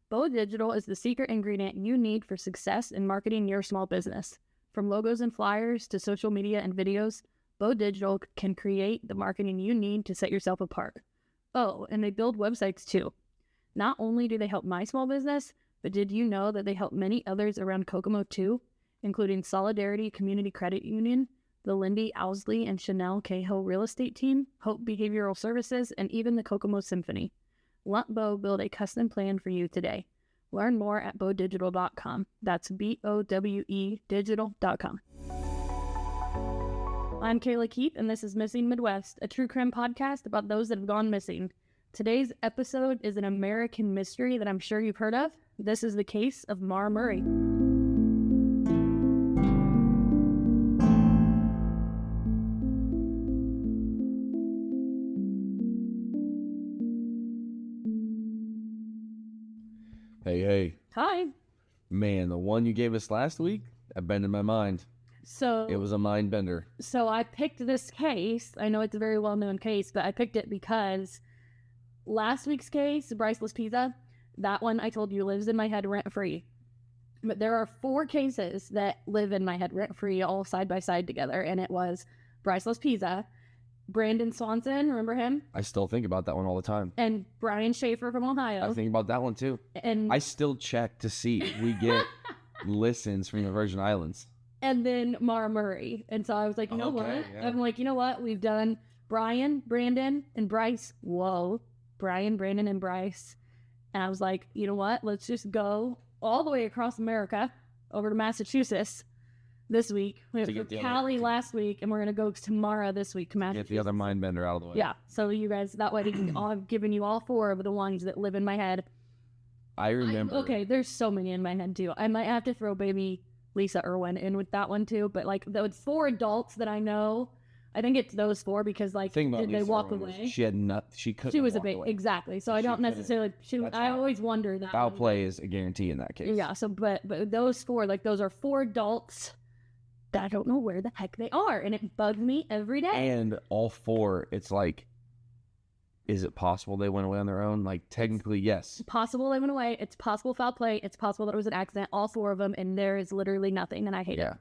Bo Digital is the secret ingredient you need for success in marketing your small business. From logos and flyers to social media and videos, Bo Digital can create the marketing you need to set yourself apart. Oh, and they build websites too. Not only do they help my small business, but did you know that they help many others around Kokomo too, including Solidarity Community Credit Union, the Lindy Owsley and Chanel Cahill Real Estate Team, Hope Behavioral Services, and even the Kokomo Symphony. Let Bo build a custom plan for you today. Learn more at bowdigital.com. That's BOWE digital.com. I'm Kayla Keith, and this is Missing Midwest, a true crime podcast about those that have gone missing. Today's episode is an American mystery that I'm sure you've heard of. This is the case of Maura Murray. Hey. Hi. Man, the one you gave us last week, that bended my mind. So it was a mind bender. So I picked this case. I know it's a very well-known case, but I picked it because last week's case, Bryceless Pizza, that one I told you lives in my head rent-free. But there are 4 cases that live in my head rent-free, all side by side together, and it was Bryceless Pizza, Brandon Swanson, remember him? I still think about that one all the time. And Brian Schaefer from Ohio. I think about that one too. And I still check to see if we get listens from the Virgin Islands. And then Maura Murray. And so I was like, you know what? Yeah. I'm like, you know what? We've done Brian, Brandon, and Bryce. Whoa. Brian, Brandon, and Bryce. And I was like, you know what? Let's just go all the way across America over to Massachusetts this week. We went to Cali last week, and we're going to go tomorrow this week to Massachusetts. Get the other mind bender out of the way. Yeah. So you guys, that way I've given you all 4 of the ones that live in my head. I remember. Okay, there's so many in my head too. I might have to throw baby Lisa Irwin in with that one too, but like those 4 adults that I know, I think it's those 4 because like did Lisa they walk Irwin away? She had nothing. She couldn't. She was a baby, exactly. So I don't necessarily. I always wonder that foul play is a guarantee in that case. Yeah. So, but those 4, like those are 4 adults that I don't know where the heck they are, and it bugged me every day. And all 4, it's like, is it possible they went away on their own? Like, technically, yes. Possible they went away. It's possible foul play. It's possible that it was an accident. All 4 of them, and there is literally nothing, and I hate it.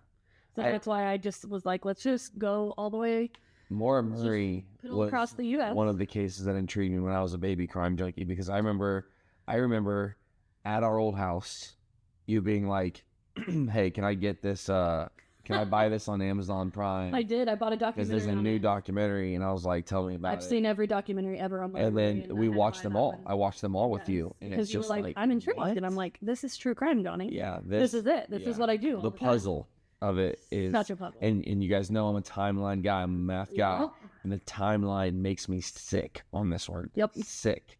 So that's why I just was like, let's just go all the way. Maura Murray was across the U.S. one of the cases that intrigued me when I was a baby crime junkie, because I remember at our old house, you being like, hey, can I get this, can I buy this on Amazon Prime? I did. I bought a documentary. Because there's a new documentary, and I was like, tell me about it. I've seen every documentary ever on my And then we watched them all. I watched them all with you. And it's just like, I'm intrigued. What? And I'm like, this is true crime, Johnny. Yeah. This is it. This is what I do. The puzzle of it is such a puzzle. And you guys know I'm a timeline guy. I'm a math guy. And the timeline makes me sick on this one. Yep. Sick.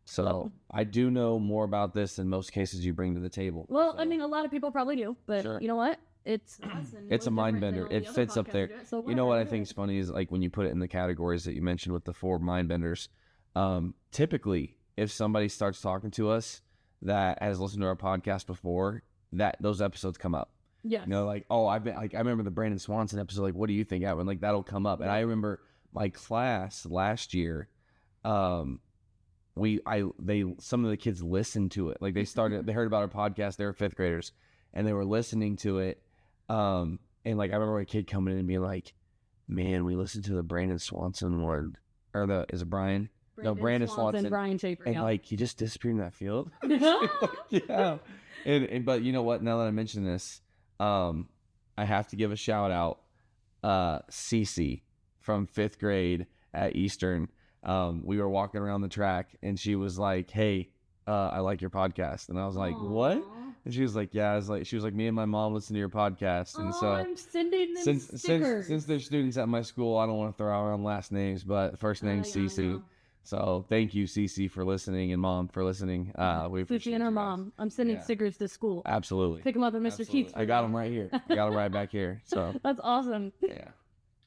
So I do know more about this than most cases you bring to the table. Well, I mean, a lot of people probably do, but you know what? It's a mind bender. It fits up there. You know what I think is funny is like when you put it in the categories that you mentioned with the 4 mind benders. Typically, if somebody starts talking to us that has listened to our podcast before, that those episodes come up. Yeah. You know, like, oh, I remember the Brandon Swanson episode. Like, what do you think, Edwin? Like, that'll come up. And I remember my class last year. Some of the kids listened to it. Like they heard about our podcast. They were 5th graders, and they were listening to it. And like I remember a kid coming in and being like, "Man, we listened to the Brandon Swanson one, or is it Brian? Brandon Swanson, Brian Schaefer, and like he just disappeared in that field." Yeah. And but you know what? Now that I mention this, I have to give a shout out, Cece from 5th grade at Eastern. We were walking around the track, and she was like, "Hey, I like your podcast," and I was like, "What?" And she was like, "Yeah." She was like, "Me and my mom listen to your podcast," and so I'm sending them stickers. Since they're students at my school, I don't want to throw around last names, but first name's Cece. So thank you, Cece, for listening, and Mom for listening. We appreciate Cece and her mom. I'm sending stickers to school. Absolutely. Pick them up at Mr. Keith's. I got them right here. I got them right back here. So that's awesome. Yeah.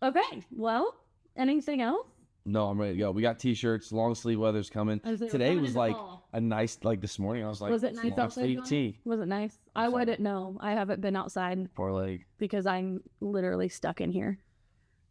Okay. Well, anything else? No, I'm ready to go. We got T-shirts. Long sleeve weather's coming. Today was like a nice, like this morning. I was like, was it nice outside? Was it nice? I wouldn't know. I haven't been outside. Poor leg. Because I'm literally stuck in here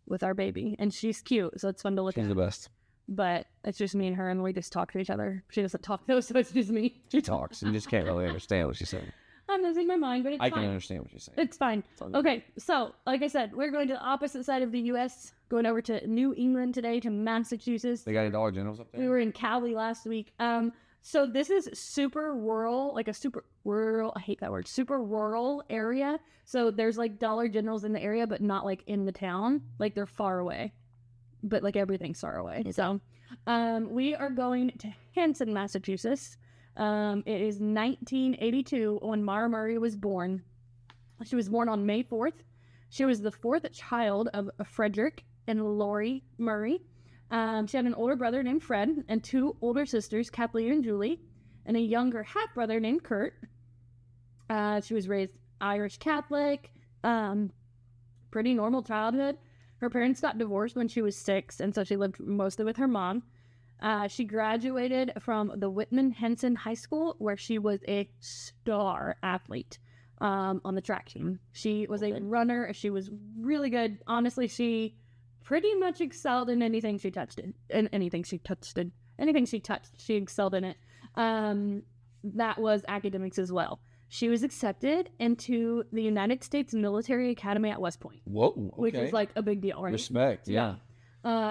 with our baby, and she's cute, so it's fun to look at. She's the best. but it's just me and her, and we just talk to each other. She doesn't talk though, so it's just me. She talks. You just can't really understand what she's saying. I'm losing my mind, but it's I fine. can understand what you're saying. It's fine. Okay, so like I said, we're going to the opposite side of the U.S., going over to New England today, to Massachusetts. They got any Dollar Generals up there? We were in Cali last week. So this is super rural, like a super rural, I hate that word, super rural area. So there's like Dollar Generals in the area, but not like in the town. Like they're far away, but like everything's far away. Okay. So we are going to Hanson, Massachusetts. It is 1982 when Maura Murray was born. She was born on May 4th. She was the fourth child of Frederick and Lori Murray. She had an older brother named Fred and two older sisters, Kathleen and Julie, and a younger half-brother named Kurt. She was raised Irish Catholic, pretty normal childhood. Her parents got divorced when she was 6, and so she lived mostly with her mom. She graduated from the Whitman Henson High School, where she was a star athlete on the track team. She was a runner. She was really good. Honestly, she pretty much excelled in anything she touched. Anything she touched, she excelled in it. That was academics as well. She was accepted into the United States Military Academy at West Point. Whoa, okay. Which is like a big deal, right? Respect, yeah.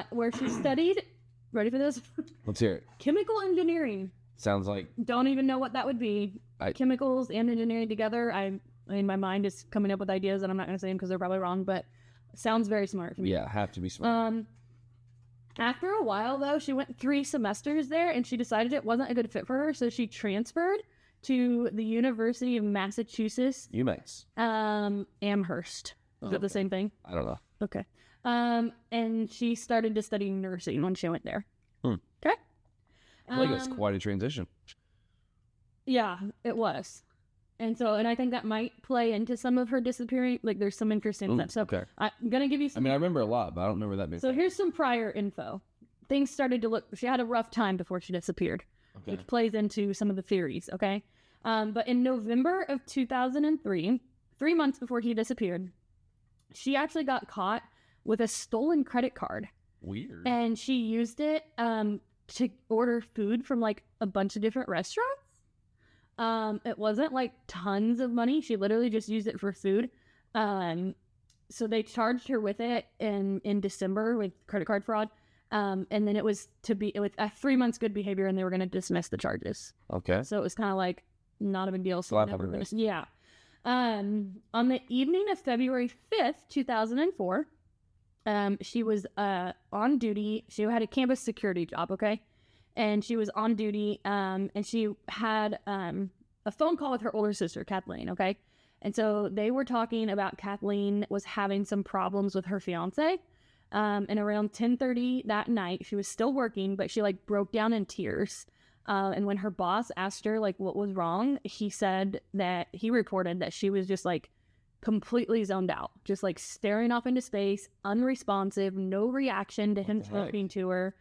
Where she studied, ready for this? Let's hear it. Chemical engineering. Sounds like... Don't even know what that would be. Chemicals and engineering together. I mean, my mind is coming up with ideas, and I'm not going to say them because they're probably wrong, but sounds very smart to me. Yeah, have to be smart. After a while, though, she went 3 semesters there, and she decided it wasn't a good fit for her, so she transferred to the University of Massachusetts. UMass. Amherst. Is it the same thing? I don't know. Okay. And she started to study nursing when she went there. Okay. I think it was quite a transition. Yeah, it was. And I think that might play into some of her disappearing. Like, there's some interesting stuff. So okay. I'm going to give you some... I remember a lot, but I don't remember that big. So here's some prior info. Things started to look... She had a rough time before she disappeared, which plays into some of the theories, okay? But in November of 2003, 3 months before he disappeared, she actually got caught with a stolen credit card. Weird. And she used it to order food from, like, a bunch of different restaurants. It wasn't like tons of money. She literally just used it for food. So they charged her with it in December with credit card fraud. And then it was with 3 months good behavior, and they were going to dismiss the charges. Okay. So it was kind of like not a big deal. So yeah. On the evening of February 5th, 2004, she was on duty. She had a campus security job, okay? And she was on duty, and she had a phone call with her older sister, Kathleen, okay? And so they were talking about Kathleen was having some problems with her fiance. And around 10:30 that night, she was still working, but she, like, broke down in tears. And when her boss asked her, like, what was wrong, he reported that she was just, like, completely zoned out, just, like, staring off into space, unresponsive, no reaction to him talking to her.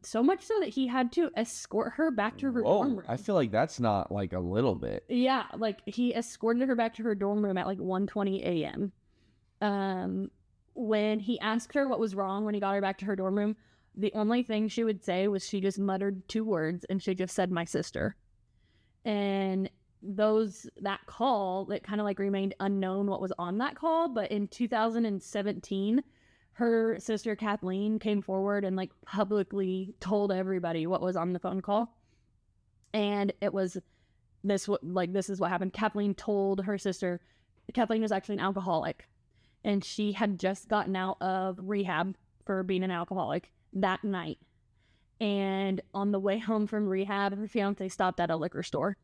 So much so that he had to escort her back to her dorm room. I feel like that's not like a little bit. Yeah, like he escorted her back to her dorm room at like 1:20 a.m. When he asked her what was wrong when he got her back to her dorm room, the only thing she would say was she just muttered 2 words, and she just said, "My sister." And that call, it kind of like remained unknown what was on that call, but in 2017, her sister Kathleen came forward and like publicly told everybody what was on the phone call. And it was this is what happened. Kathleen told her sister, Kathleen was actually an alcoholic, and she had just gotten out of rehab for being an alcoholic that night. And on the way home from rehab, her fiance stopped at a liquor store.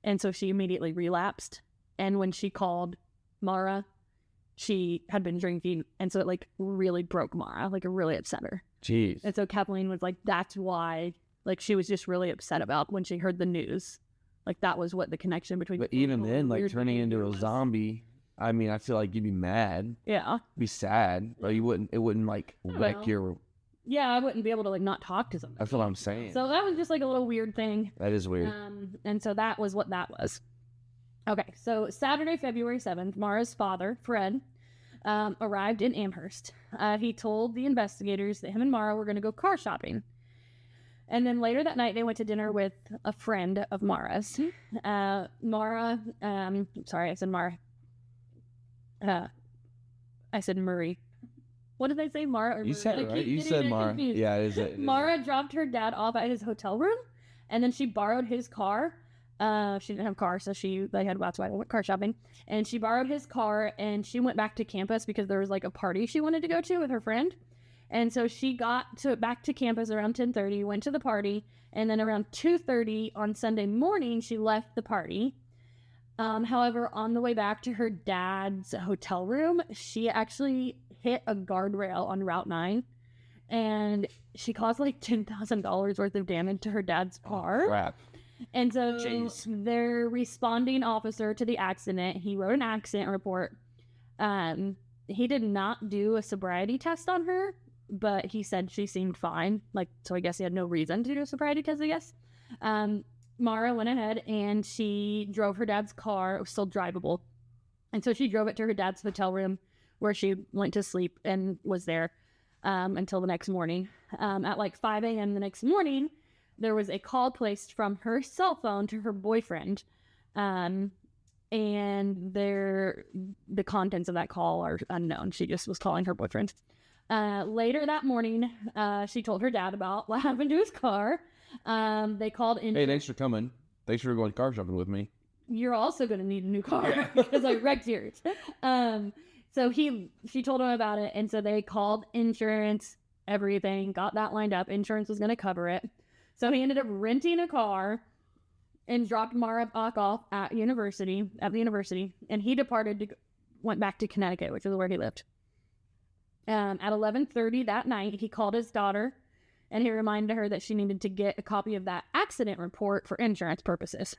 And so she immediately relapsed. And when she called Maura, she had been drinking, and so it like really broke Maura, like it really upset her. Jeez. And so Kathleen was like, that's why, like, she was just really upset about when she heard the news. Like, that was what the connection between. But even then, like, turning into a zombie, I mean, I feel like you'd be mad. Yeah. Be sad, but it wouldn't like wreck your. Yeah, I wouldn't be able to like not talk to somebody. That's what I'm saying. So that was just like a little weird thing. That is weird. And so that was what that was. Okay, so Saturday, February 7th, Maura's father, Fred, arrived in Amherst. He told the investigators that him and Maura were going to go car shopping. And then later that night, they went to dinner with a friend of Maura's. Maura, sorry, I said Maura. I said Murray. What did I say, Maura or Murray? You said it right. You said Maura. Yeah, it is. Maura dropped her dad off at his hotel room, and then she borrowed his car. She didn't have a car, so that's why I went car shopping. And she borrowed his car, and she went back to campus because there was like a party she wanted to go to with her friend. And so she got back to campus around 10:30, went to the party, and then around 2:30 on Sunday morning, she left the party. However, on the way back to her dad's hotel room, she actually hit a guardrail on Route 9, and she caused like $10,000 worth of damage to her dad's car. Oh, crap. And so their responding officer to the accident, he wrote an accident report. He did not do a sobriety test on her, but he said she seemed fine. So I guess he had no reason to do a sobriety test, I guess. Maura went ahead and she drove her dad's car. It was still drivable. And so she drove it to her dad's hotel room where she went to sleep and was there until the next morning. At like 5 a.m. the next morning, there was a call placed from her cell phone to her boyfriend. And the contents of that call are unknown. She just was calling her boyfriend. Later that morning, she told her dad about what happened to his car. They called in. Hey, thanks for coming. Thanks for going car shopping with me. You're also going to need a new car because I wrecked yours. So she told him about it. And so they called insurance, everything, got that lined up. Insurance was going to cover it. So he ended up renting a car and dropped Maura back off at the university. And he went back to Connecticut, which is where he lived. At 11:30 that night, he called his daughter and he reminded her that she needed to get a copy of that accident report for insurance purposes.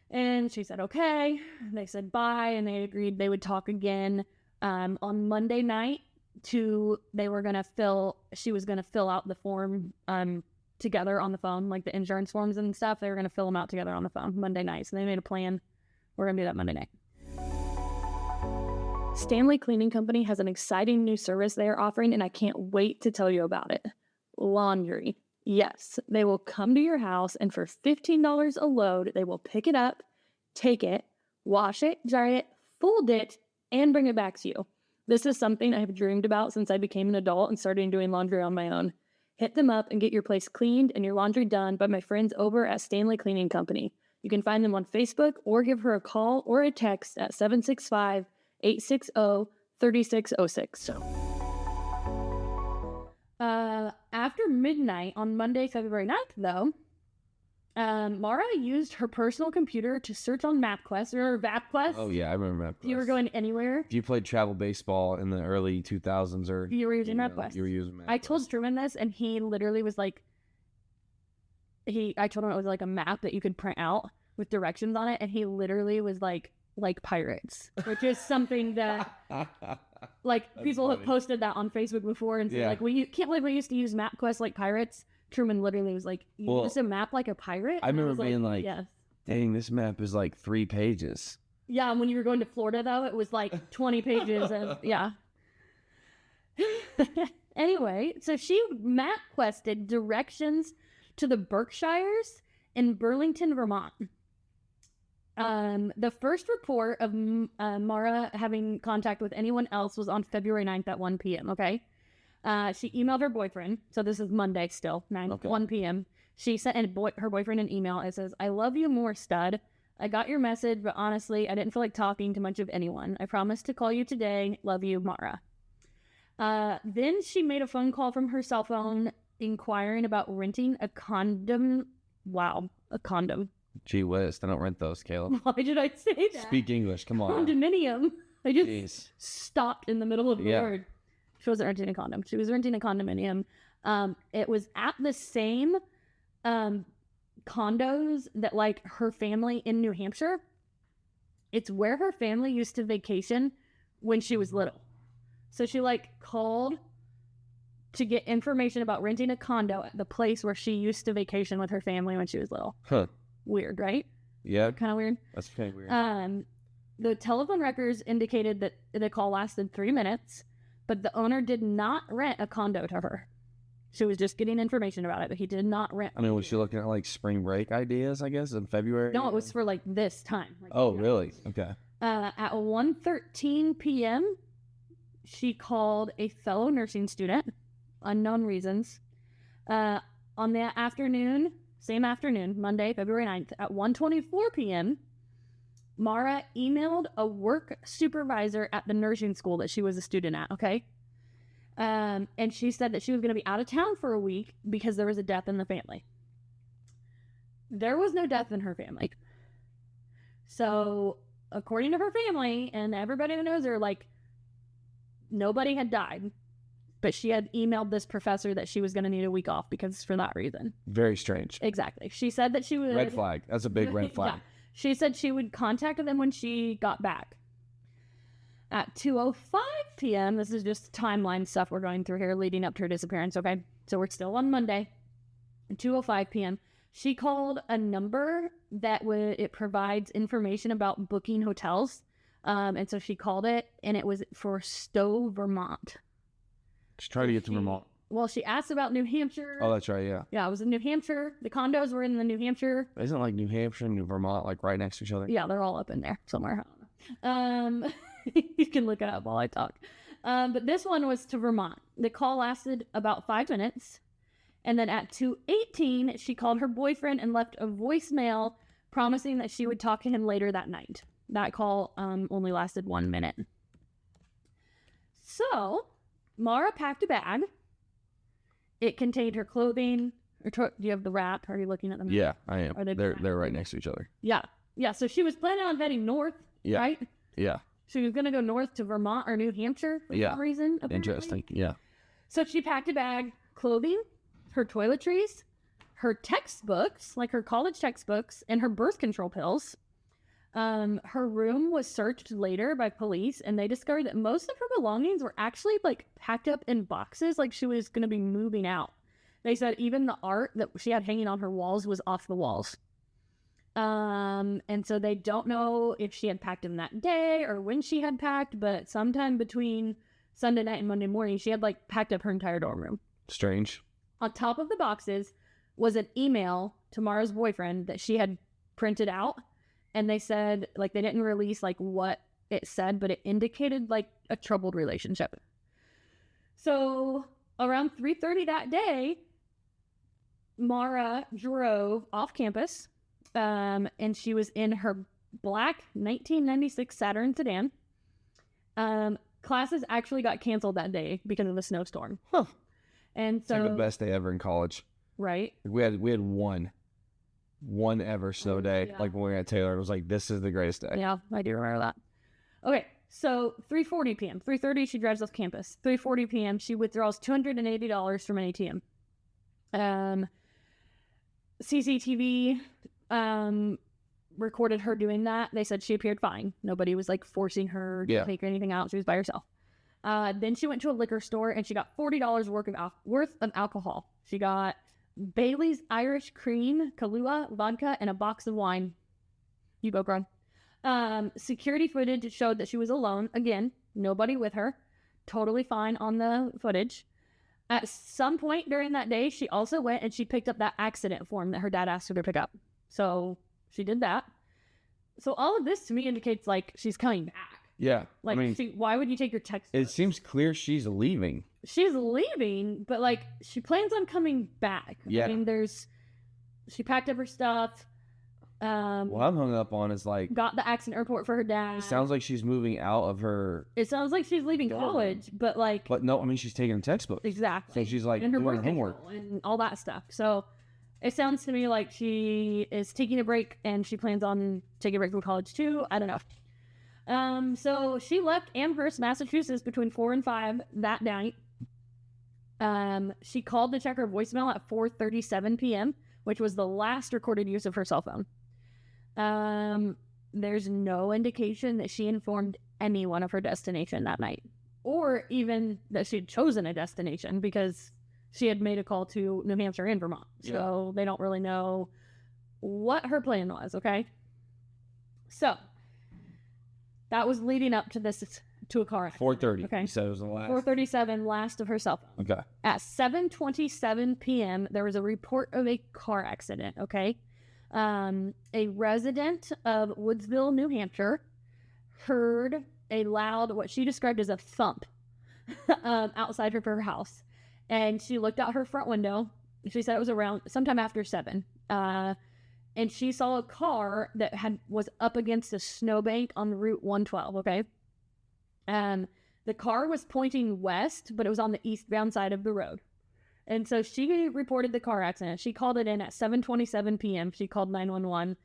And she said, okay. They said bye, and they agreed they would talk again on Monday night. She was going to fill out the form together on the phone, like the insurance forms and stuff. They were going to fill them out together on the phone Monday night. So they made a plan. We're going to do that Monday night. Stanley Cleaning Company has an exciting new service they are offering, and I can't wait to tell you about it. Laundry. Yes, they will come to your house, and for $15 a load, they will pick it up, take it, wash it, dry it, fold it, and bring it back to you. This is something I have dreamed about since I became an adult and started doing laundry on my own. Hit them up and get your place cleaned and your laundry done by my friends over at Stanley Cleaning Company. You can find them on Facebook or give her a call or a text at 765-860-3606. After midnight on Monday, February 9th, though, Maura used her personal computer to search on MapQuest or VapQuest. Oh, yeah, I remember MapQuest. If you were going anywhere. If you played travel baseball in the early 2000s or... You were using MapQuest. You were using MapQuest. I told Truman this, and he literally was like... I told him it was like a map that you could print out with directions on it, and he literally was like pirates, which is something that... people have posted that on Facebook before and said, can't believe we used to use MapQuest like pirates. Truman literally was like, you use a map like a pirate? I remember being like, yes. Dang, this map is like 3 pages. Yeah, and when you were going to Florida, though, it was like 20 pages. Yeah. Anyway, so she MapQuested directions to the Berkshires in Burlington, Vermont. The first report of Maura having contact with anyone else was on February 9th at 1 p.m., okay? She emailed her boyfriend, so this is Monday still, 1 p.m. She sent her boyfriend an email. It says, I love you more, stud. I got your message, but honestly, I didn't feel like talking to much of anyone. I promised to call you today. Love you, Maura. Then she made a phone call from her cell phone inquiring about renting a condom. Wow, a condom. Gee whiz, I don't rent those, Caleb. Why did I say that? Speak English, come on. Condominium. I just stopped in the middle of the word. She wasn't renting a condom. She was renting a condominium. It was at the same condos that like her family in New Hampshire. It's where her family used to vacation when she was little. So she called to get information about renting a condo at the place where she used to vacation with her family when she was little. Huh. Weird, right? Yeah. Kind of weird. That's kind of weird. The telephone records indicated that the call lasted 3 minutes, but the owner did not rent a condo to her. She was just getting information about it, but he did not rent. I mean, was she looking at like spring break ideas, I guess, in February? No, it was for like this time. Like, oh, really? Okay. At 1:13 p.m., she called a fellow nursing student, unknown reasons. On the afternoon, same afternoon, Monday, February 9th, at 1:24 p.m., Maura emailed a work supervisor at the nursing school that she was a student at, okay? And she said that she was going to be out of town for a week because there was a death in the family. There was no death in her family. So, according to her family and everybody that knows her, like, nobody had died. But she had emailed this professor that she was going to need a week off because for that reason. Very strange. Exactly. She said that she would... Red flag. That's a big red flag. Yeah. She said she would contact them when she got back. At 2:05 p.m., this is just timeline stuff we're going through here leading up to her disappearance, okay? So we're still on Monday. At 2:05 p.m., she called a number that it provides information about booking hotels. And so she called it, and it was for Stowe, Vermont. Just try to get to Vermont. Well, she asked about New Hampshire. Oh, that's right, yeah. Yeah, it was in New Hampshire. The condos were in the New Hampshire. Isn't like New Hampshire and New Vermont like right next to each other? Yeah, they're all up in there somewhere. I don't know. You can look it up while I talk. But this one was to Vermont. The call lasted about 5 minutes. And then at 2:18, she called her boyfriend and left a voicemail promising that she would talk to him later that night. That call only lasted 1 minute. So, Maura packed a bag. It contained her clothing. Do you have the wrap? Are you looking at them? Yeah, I am. Are they They're right next to each other. Yeah. Yeah, so she was planning on heading north, Yeah. right? Yeah. She was going to go north to Vermont or New Hampshire for some reason. Apparently. Interesting. Yeah. So she packed a bag, clothing, her toiletries, her textbooks, like her college textbooks, and her birth control pills. Her room was searched later by police, and they discovered that most of her belongings were actually like packed up in boxes, like she was going to be moving out. They said even the art that she had hanging on her walls was off the walls. And so they don't know if she had packed them that day or when she had packed, but sometime between Sunday night and Monday morning, she had like packed up her entire dorm room. Strange. On top of the boxes was an email to Maura's boyfriend that she had printed out. And they said, like, they didn't release, like, what it said, but it indicated, like, a troubled relationship. So, around 3:30 that day, Maura drove off campus, and she was in her black 1996 Saturn sedan. Classes actually got canceled that day because of the snowstorm. Huh. And so... It's like the best day ever in college. Right? We had one ever snow day, like when we were at Taylor. It was like, this is the greatest day. Yeah, I do remember that. Okay, so 3:40 p.m. 3:30, she drives off campus. 3:40 p.m., she withdraws $280 from an ATM. CCTV recorded her doing that. They said she appeared fine. Nobody was like forcing her to take anything out. She was by herself. Then she went to a liquor store and she got $40 worth of alcohol. She got Bailey's Irish Cream, Kahlua, vodka, and a box of wine. You go, girl. Security footage showed that she was alone. Again, nobody with her. Totally fine on the footage. At some point during that day, she also went and she picked up that accident form that her dad asked her to pick up. So she did that. So all of this to me indicates like she's coming back. Yeah. Like, I mean, why would you take your text? It seems clear she's leaving. She's leaving, but like she plans on coming back. Yeah. I mean, she packed up her stuff. What I'm hung up on is like got the accident report for her dad. It sounds like she's moving out of her. It sounds like she's leaving college, but like. But no, I mean she's taking textbooks. Exactly. So she's like and her doing homework and all that stuff. So it sounds to me like she is taking a break and she plans on taking a break from college too. I don't know. So she left Amherst, Massachusetts between 4 and 5 that night. She called to check her voicemail at 4:37 p.m., which was the last recorded use of her cell phone. There's no indication that she informed anyone of her destination that night, or even that she'd chosen a destination because she had made a call to New Hampshire and Vermont. So they don't really know what her plan was, okay? So That was leading up to this, to a car accident. 4:30. Okay. You said it was the last. 4:37, last of her cell phone. Okay. At 7:27 p.m., there was a report of a car accident, okay? A resident of Woodsville, New Hampshire, heard a loud, what she described as a thump outside of her house. And she looked out her front window. She said it was around sometime after 7. And she saw a car that was up against a snowbank on Route 112, okay? The car was pointing west, but it was on the eastbound side of the road. And so she reported the car accident. She called it in at 7:27 p.m. She called 911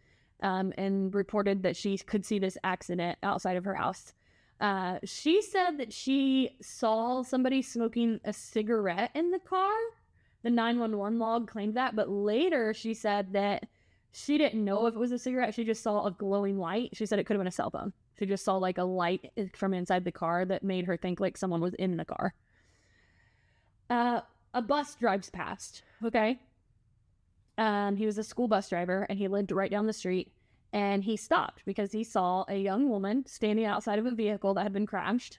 and reported that she could see this accident outside of her house. She said that she saw somebody smoking a cigarette in the car. The 911 log claimed that, but later she said that she didn't know if it was a cigarette. She just saw a glowing light. She said it could have been a cell phone. She just saw like a light from inside the car that made her think like someone was in the car. A bus drives past, okay? He was a school bus driver, and he lived right down the street. And he stopped because he saw a young woman standing outside of a vehicle that had been crashed.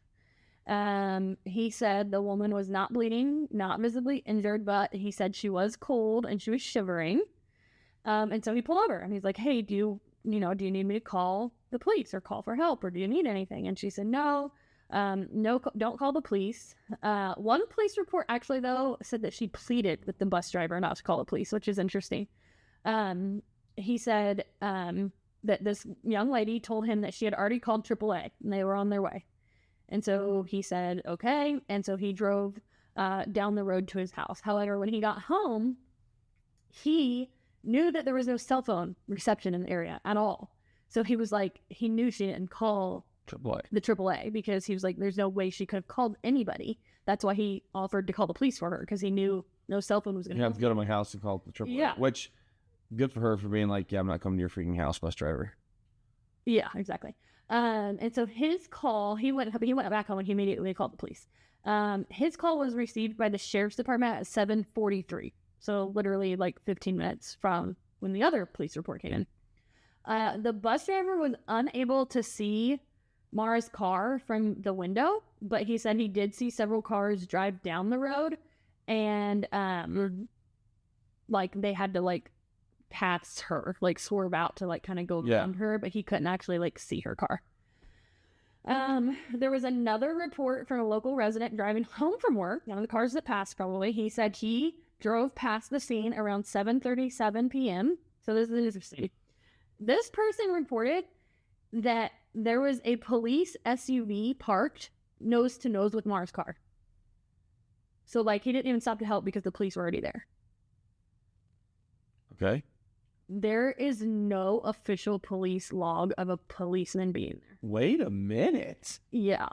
He said the woman was not bleeding, not visibly injured, but he said she was cold and she was shivering. And so he pulled over, and he's like, hey, do you need me to call the police or call for help, or do you need anything? And she said, no, don't call the police. One police report actually, though, said that she pleaded with the bus driver not to call the police, which is interesting. He said that this young lady told him that she had already called AAA and they were on their way. And so he said, okay. And so he drove down the road to his house. However, when he got home, he knew that there was no cell phone reception in the area at all. So he was like, he knew she didn't call the AAA because he was like, there's no way she could have called anybody. That's why he offered to call the police for her, because he knew no cell phone was going to You have to go to my house and call the AAA. Yeah. Which, good for her for being like, yeah, I'm not coming to your freaking house, bus driver. Yeah, exactly. And so his call, he went back home and he immediately called the police. His call was received by the sheriff's department at 7:43. So literally like 15 minutes from when the other police report came in. The bus driver was unable to see Maura's car from the window, but he said he did see several cars drive down the road, and like they had to like pass her, like swerve out to like kind of go around her, but he couldn't actually like see her car. There was another report from a local resident driving home from work, one of the cars that passed probably. He said he drove past the scene around 7:37 p.m. So this is interesting. This person reported that there was a police SUV parked nose to nose with Maura's car. So like he didn't even stop to help because the police were already there. Okay. There is no official police log of a policeman being there. Wait a minute. Yeah.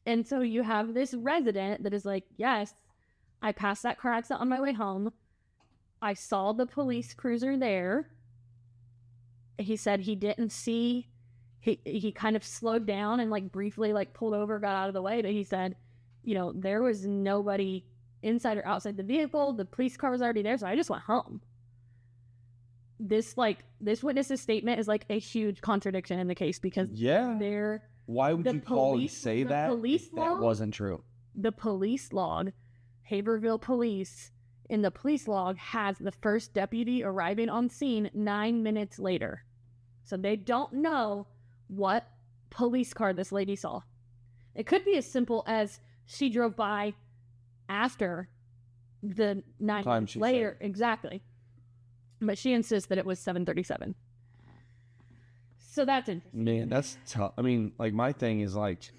And so you have this resident that is like, yes, I passed that car accident on my way home. I saw the police cruiser there. He said he didn't see, he kind of slowed down and like briefly like pulled over, got out of the way. But he said, there was nobody inside or outside the vehicle. The police car was already there. So I just went home. This witness's statement is like a huge contradiction in the case because why would you call and say that if that wasn't true? The police log, Haverhill Police, in the police log has the first deputy arriving on scene 9 minutes later. So they don't know what police car this lady saw. It could be as simple as she drove by after the 9 minutes later. Exactly. But she insists that it was 7:37. So that's interesting. Man, that's tough. I mean, like, my thing is, like,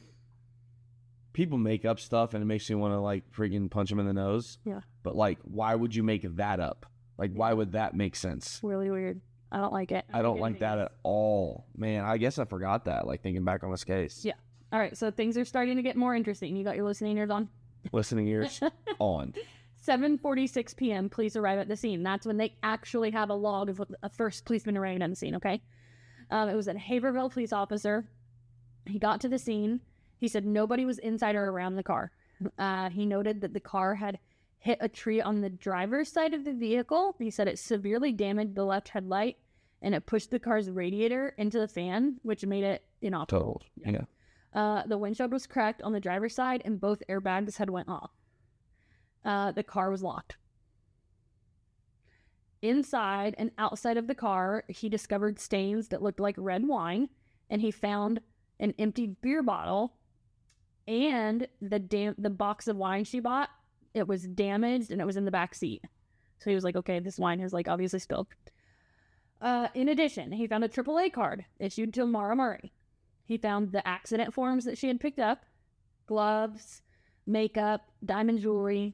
people make up stuff and it makes me want to, like, freaking punch them in the nose. Yeah. But, like, why would you make that up? Like, why would that make sense? Really weird. I don't like it. I don't like that at all. Man, I guess I forgot that, like, thinking back on this case. Yeah. All right, so things are starting to get more interesting. You got your listening ears on? Listening ears on. 7:46 p.m., police arrive at the scene. That's when they actually have a log of a first policeman arriving on the scene, okay? It was a Haverhill police officer. He got to the scene. He said nobody was inside or around the car. He noted that the car had hit a tree on the driver's side of the vehicle. He said it severely damaged the left headlight and it pushed the car's radiator into the fan, which made it inoperable. Total. Yeah. The windshield was cracked on the driver's side, and both airbags had went off. The car was locked. Inside and outside of the car, he discovered stains that looked like red wine, and he found an empty beer bottle, and the box of wine she bought, it was damaged, and it was in the back seat. So he was like, okay, this wine has like obviously spilled. In addition, he found a AAA card issued to Maura Murray. He found the accident forms that she had picked up, gloves, makeup, diamond jewelry.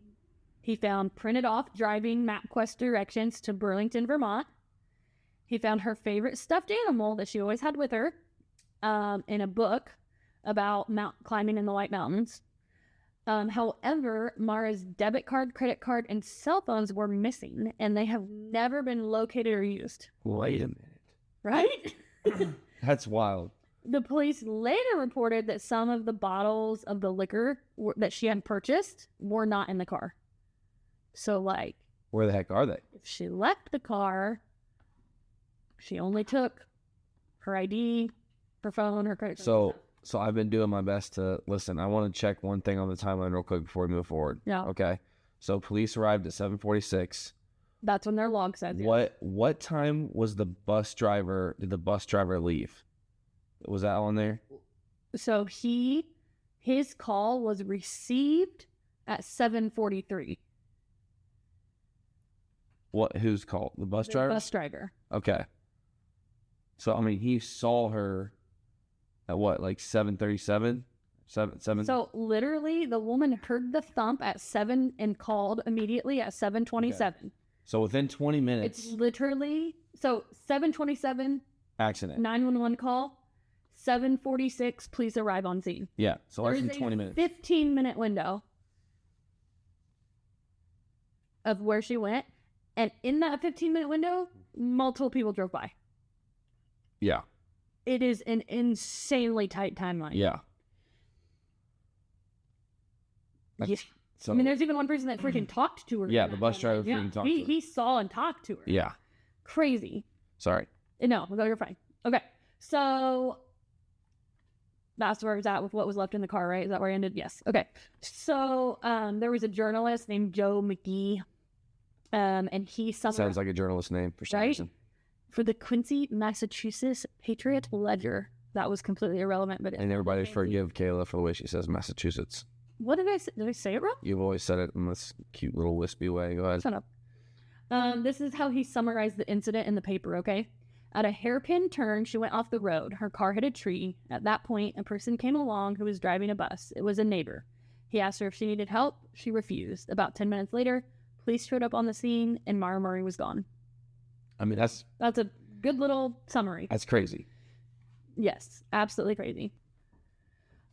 He found printed off driving MapQuest directions to Burlington, Vermont. He found her favorite stuffed animal that she always had with her in a book about climbing in the White Mountains. However, Maura's debit card, credit card, and cell phones were missing, and they have never been located or used. Wait a minute. Right? That's wild. The police later reported that some of the bottles of the liquor that she had purchased were not in the car. So, like... Where the heck are they? If she left the car, she only took her ID, her phone, her credit card. So I've been doing my best to... Listen, I want to check one thing on the timeline real quick before we move forward. Yeah. Okay. So police arrived at 7:46. That's when their log says. What time was did the bus driver leave? Was that on there? So his call was received at 7:43. Whose call? The bus driver? Bus driver. Okay. So, I mean, he saw her at what, like 7:37? 7? So, literally, the woman heard the thump at 7 and called immediately at 7:27. Okay. So, within 20 minutes. It's literally, 7:27. Accident. 911 call. 7:46, please arrive on scene. Yeah, so less than 20 minutes. 15-minute window of where she went. And in that 15-minute window, multiple people drove by. Yeah. It is an insanely tight timeline. Yeah. So, I mean, there's even one person that freaking talked to her. Yeah, the bus driver freaking talked to her. He saw and talked to her. Yeah. Crazy. Sorry. No, you're fine. Okay, so that's where I was at with what was left in the car, right? Is that where I ended? Yes. Okay. So there was a journalist named Joe McGee. And he sounds like a journalist name for some reason. For the Quincy, Massachusetts Patriot Ledger. That was completely irrelevant, but and everybody forgive Kayla for the way she says Massachusetts. What did I say? Did I say it wrong? You've always said it in this cute little wispy way. Go ahead. Shut up. This is how he summarized the incident in the paper. Okay. At a hairpin turn, she went off the road. Her car hit a tree. At that point, a person came along who was driving a bus. It was a neighbor. He asked her if she needed help. She refused. About 10 minutes later, police showed up on the scene, and Maura Murray was gone. I mean, that's a good little summary. That's crazy. Yes, absolutely crazy.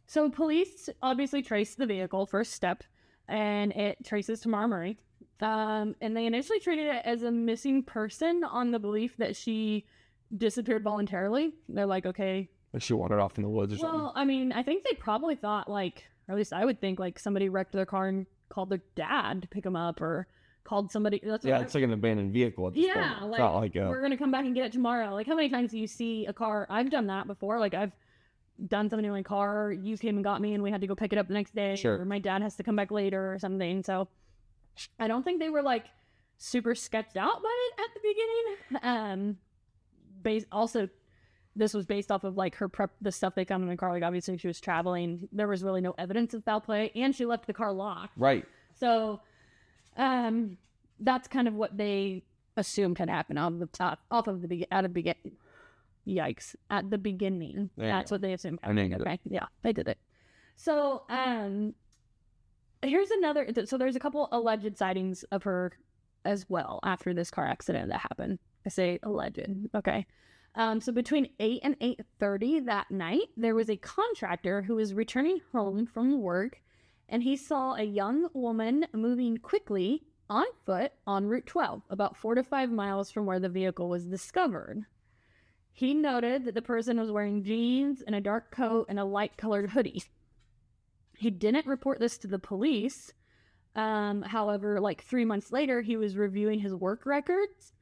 So police obviously traced the vehicle, first step, and it traces to Maura Murray. And they initially treated it as a missing person on the belief that she disappeared voluntarily. They're like, okay. Like she wandered off in the woods or something? Well, I mean, I think they probably thought or at least I would think somebody wrecked their car and called their dad to pick them up or called somebody. It's like an abandoned vehicle at this point. It's not like we're going to come back and get it tomorrow. How many times do you see a car? I've done that before. I've done something to my car. You came and got me and we had to go pick it up the next day. Sure. Or my dad has to come back later or something. So I don't think they were super sketched out by it at the beginning. Also, this was based off of her the stuff they found in the car. Obviously she was traveling. There was really no evidence of foul play and she left the car locked. Right. So, that's kind of what they assumed had happened out of the beginning. Yikes! At the beginning, that's what they assumed happened. Okay, yeah, they did it. So, here's another. So there's a couple alleged sightings of her as well after this car accident that happened. I say alleged. Okay. So between 8 and 8:30 that night, there was a contractor who was returning home from work, and he saw a young woman moving quickly on foot on Route 12, about 4 to 5 miles from where the vehicle was discovered. He noted that the person was wearing jeans and a dark coat and a light-colored hoodie. He didn't report this to the police. However, 3 months later, he was reviewing his work records,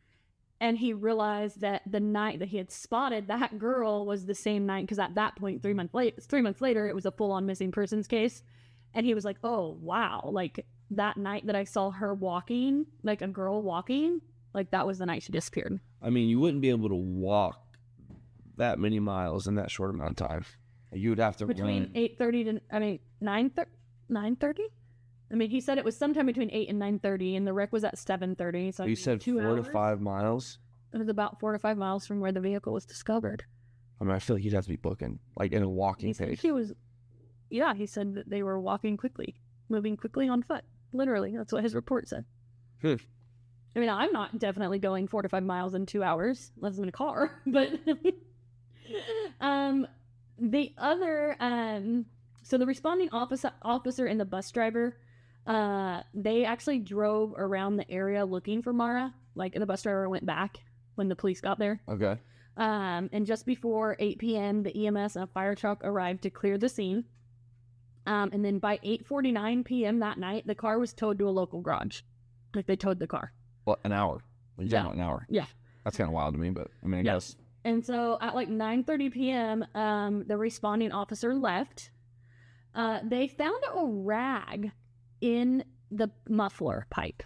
And he realized that the night that he had spotted that girl was the same night, because at that point, 3 months later, it was a full-on missing persons case. And he was like, oh, wow, like that night that I saw her walking, like a girl walking, like that was the night she disappeared. I mean, you wouldn't be able to walk that many miles in that short amount of time. You would have to between run. 8:30 to 9:30. I mean, he said it was sometime between 8 and 9:30, and the wreck was at 7:30. So You said 4 to 5 miles? It was about 4 to 5 miles from where the vehicle was discovered. I mean, I feel like you'd have to be booking, like in a walking pace. He said that they were walking quickly, moving quickly on foot. Literally, that's what his report said. I mean, I'm not definitely going 4 to 5 miles in 2 hours, unless I'm in a car, but... the other... So the responding officer and the bus driver, they actually drove around the area looking for Maura. Like, the bus driver went back when the police got there. Okay. And just before 8 p.m., the EMS and a fire truck arrived to clear the scene. And then by 8:49 p.m. that night, the car was towed to a local garage. Like, they towed the car. What, an hour? You're talking about an hour? Yeah. That's kind of wild to me, but I mean, I guess. And so at like 9:30 p.m., the responding officer left. They found a rag in the muffler pipe.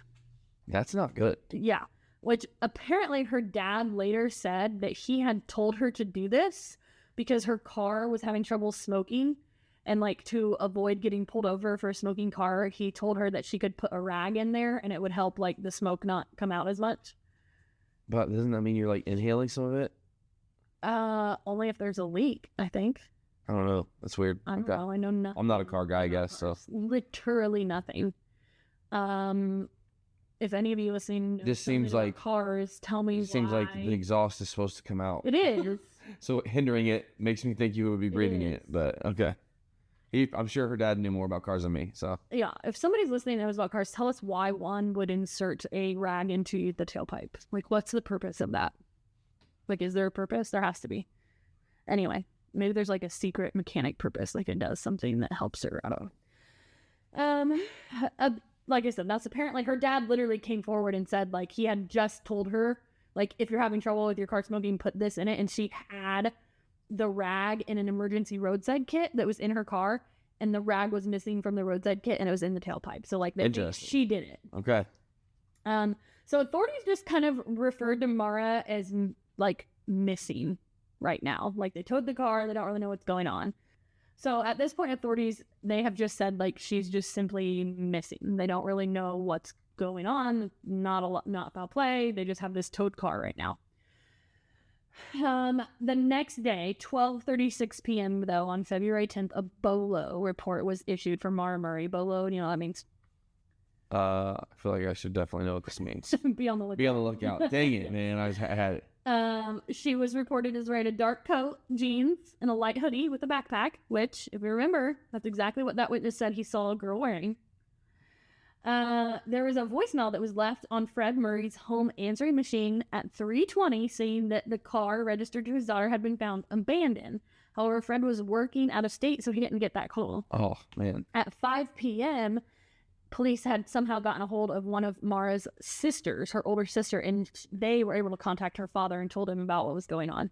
That's not good. Yeah. Which apparently her dad later said that he had told her to do this because her car was having trouble smoking. And like to avoid getting pulled over for a smoking car, he told her that she could put a rag in there and it would help like the smoke not come out as much. But doesn't that mean you're like inhaling some of it? Only if there's a leak, I think. I don't know. That's weird. I don't know. I know nothing. I'm not a car guy, I guess. So literally nothing. If any of you listening, this seems like cars. Tell me. It seems like the exhaust is supposed to come out. It is. So hindering it makes me think you would be breathing it. But okay. I'm sure her dad knew more about cars than me. So yeah, if somebody's listening that knows about cars, tell us why one would insert a rag into the tailpipe. Like, what's the purpose of that? Like, is there a purpose? There has to be. Anyway, maybe there's like a secret mechanic purpose. Like, it does something that helps her. I don't know. Like I said, that's apparently her dad literally came forward and said, like, he had just told her, like, if you're having trouble with your car smoking, put this in it. And she had the rag in an emergency roadside kit that was in her car, and the rag was missing from the roadside kit, and it was in the tailpipe. So, like, she did it. Okay. So authorities just kind of referred to Maura as, like, missing right now. Like, they towed the car. They don't really know what's going on. So at this point, authorities, they have just said, like, she's just simply missing. They don't really know what's going on. Not foul play. They just have this towed car right now. The next day, 12:36 p.m., though, on February 10th, a BOLO report was issued for Maura Murray. BOLO, you know what that means? I feel like I should definitely know what this means. Be on the lookout. Be on the lookout. Dang it, man. I had it. She was reported as wearing a dark coat, jeans, and a light hoodie with a backpack, which, if you remember, that's exactly what that witness said he saw a girl wearing. There was a voicemail that was left on Fred Murray's home answering machine at 3:20 saying that the car registered to his daughter had been found abandoned. However, Fred was working out of state, so he didn't get that call. Oh, man. At 5 p.m., police had somehow gotten a hold of one of Maura's sisters, her older sister, and they were able to contact her father and told him about what was going on.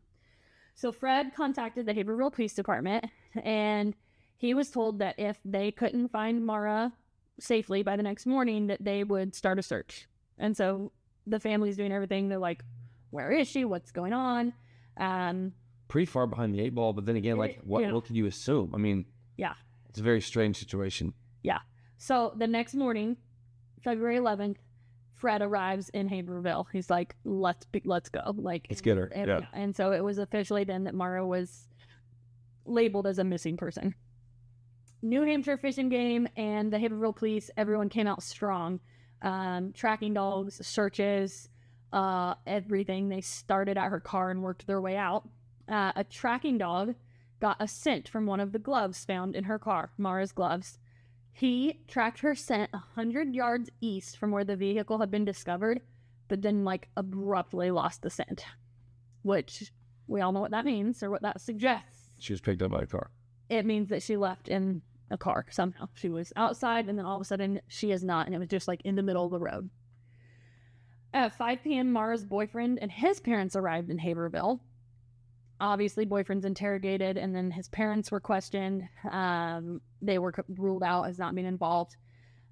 So Fred contacted the Haverhill Police Department, and he was told that if they couldn't find Maura safely by the next morning, that they would start a search. And so the family's doing everything. They're like, where is she? What's going on? Pretty far behind the 8 ball, but then again, like, what could you assume? I mean, yeah, it's a very strange situation. Yeah. So the next morning, February 11th, Fred arrives in Haverhill. He's like, let's go. Like, let's get her. Yeah. And so it was officially then that Maura was labeled as a missing person. New Hampshire Fish and Game and the Haverhill Police, everyone came out strong. Tracking dogs, searches, everything. They started at her car and worked their way out. A tracking dog got a scent from one of the gloves found in her car, Maura's gloves. He tracked her scent 100 yards east from where the vehicle had been discovered, but then, like, abruptly lost the scent, which we all know what that means or what that suggests. She was picked up by a car. It means that she left in a car somehow. She was outside, and then all of a sudden she is not, and it was just, like, in the middle of the road. At 5 p.m., Maura's boyfriend and his parents arrived in Haverhill. Obviously, boyfriend's interrogated, and then his parents were questioned. They were ruled out as not being involved.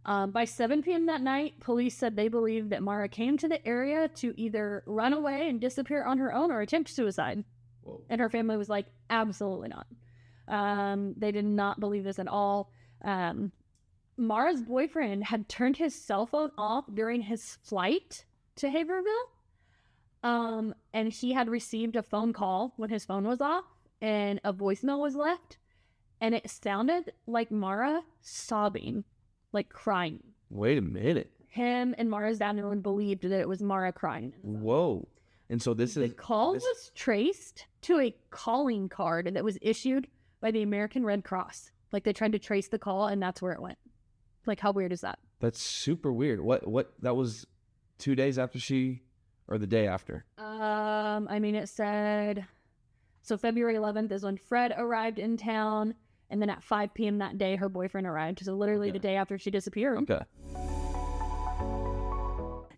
By 7 p.m. that night, police said they believed that Maura came to the area to either run away and disappear on her own or attempt suicide. Whoa. And her family was like, absolutely not. They did not believe this at all. Maura's boyfriend had turned his cell phone off during his flight to Haverhill. And he had received a phone call when his phone was off, and a voicemail was left, and it sounded like Maura sobbing, like crying. Wait a minute. Him and Maura's dad believed that it was Maura crying. Whoa. And so the call was traced to a calling card that was issued by the American Red Cross. Like, they tried to trace the call, and that's where it went. Like, how weird is that? That's super weird. What that was 2 days after or the day after? I mean, it said, so February 11th is when Fred arrived in town, and then at 5 p.m. that day, her boyfriend arrived. So literally the day after she disappeared. Okay.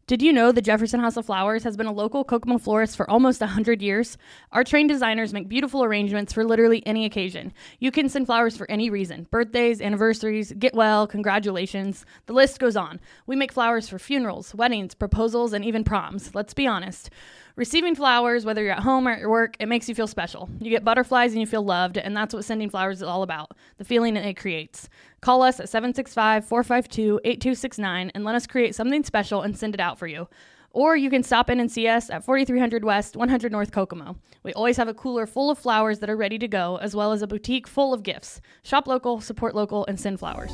Did you know the Jefferson House of Flowers has been a local Kokomo florist for almost 100 years? Our trained designers make beautiful arrangements for literally any occasion. You can send flowers for any reason. Birthdays, anniversaries, get well, congratulations. The list goes on. We make flowers for funerals, weddings, proposals, and even proms. Let's be honest. Receiving flowers, whether you're at home or at work, it makes you feel special. You get butterflies and you feel loved, and that's what sending flowers is all about, the feeling that it creates. Call us at 765-452-8269 and let us create something special and send it out for you. Or you can stop in and see us at 4300 West, 100 North Kokomo. We always have a cooler full of flowers that are ready to go, as well as a boutique full of gifts. Shop local, support local, and send flowers.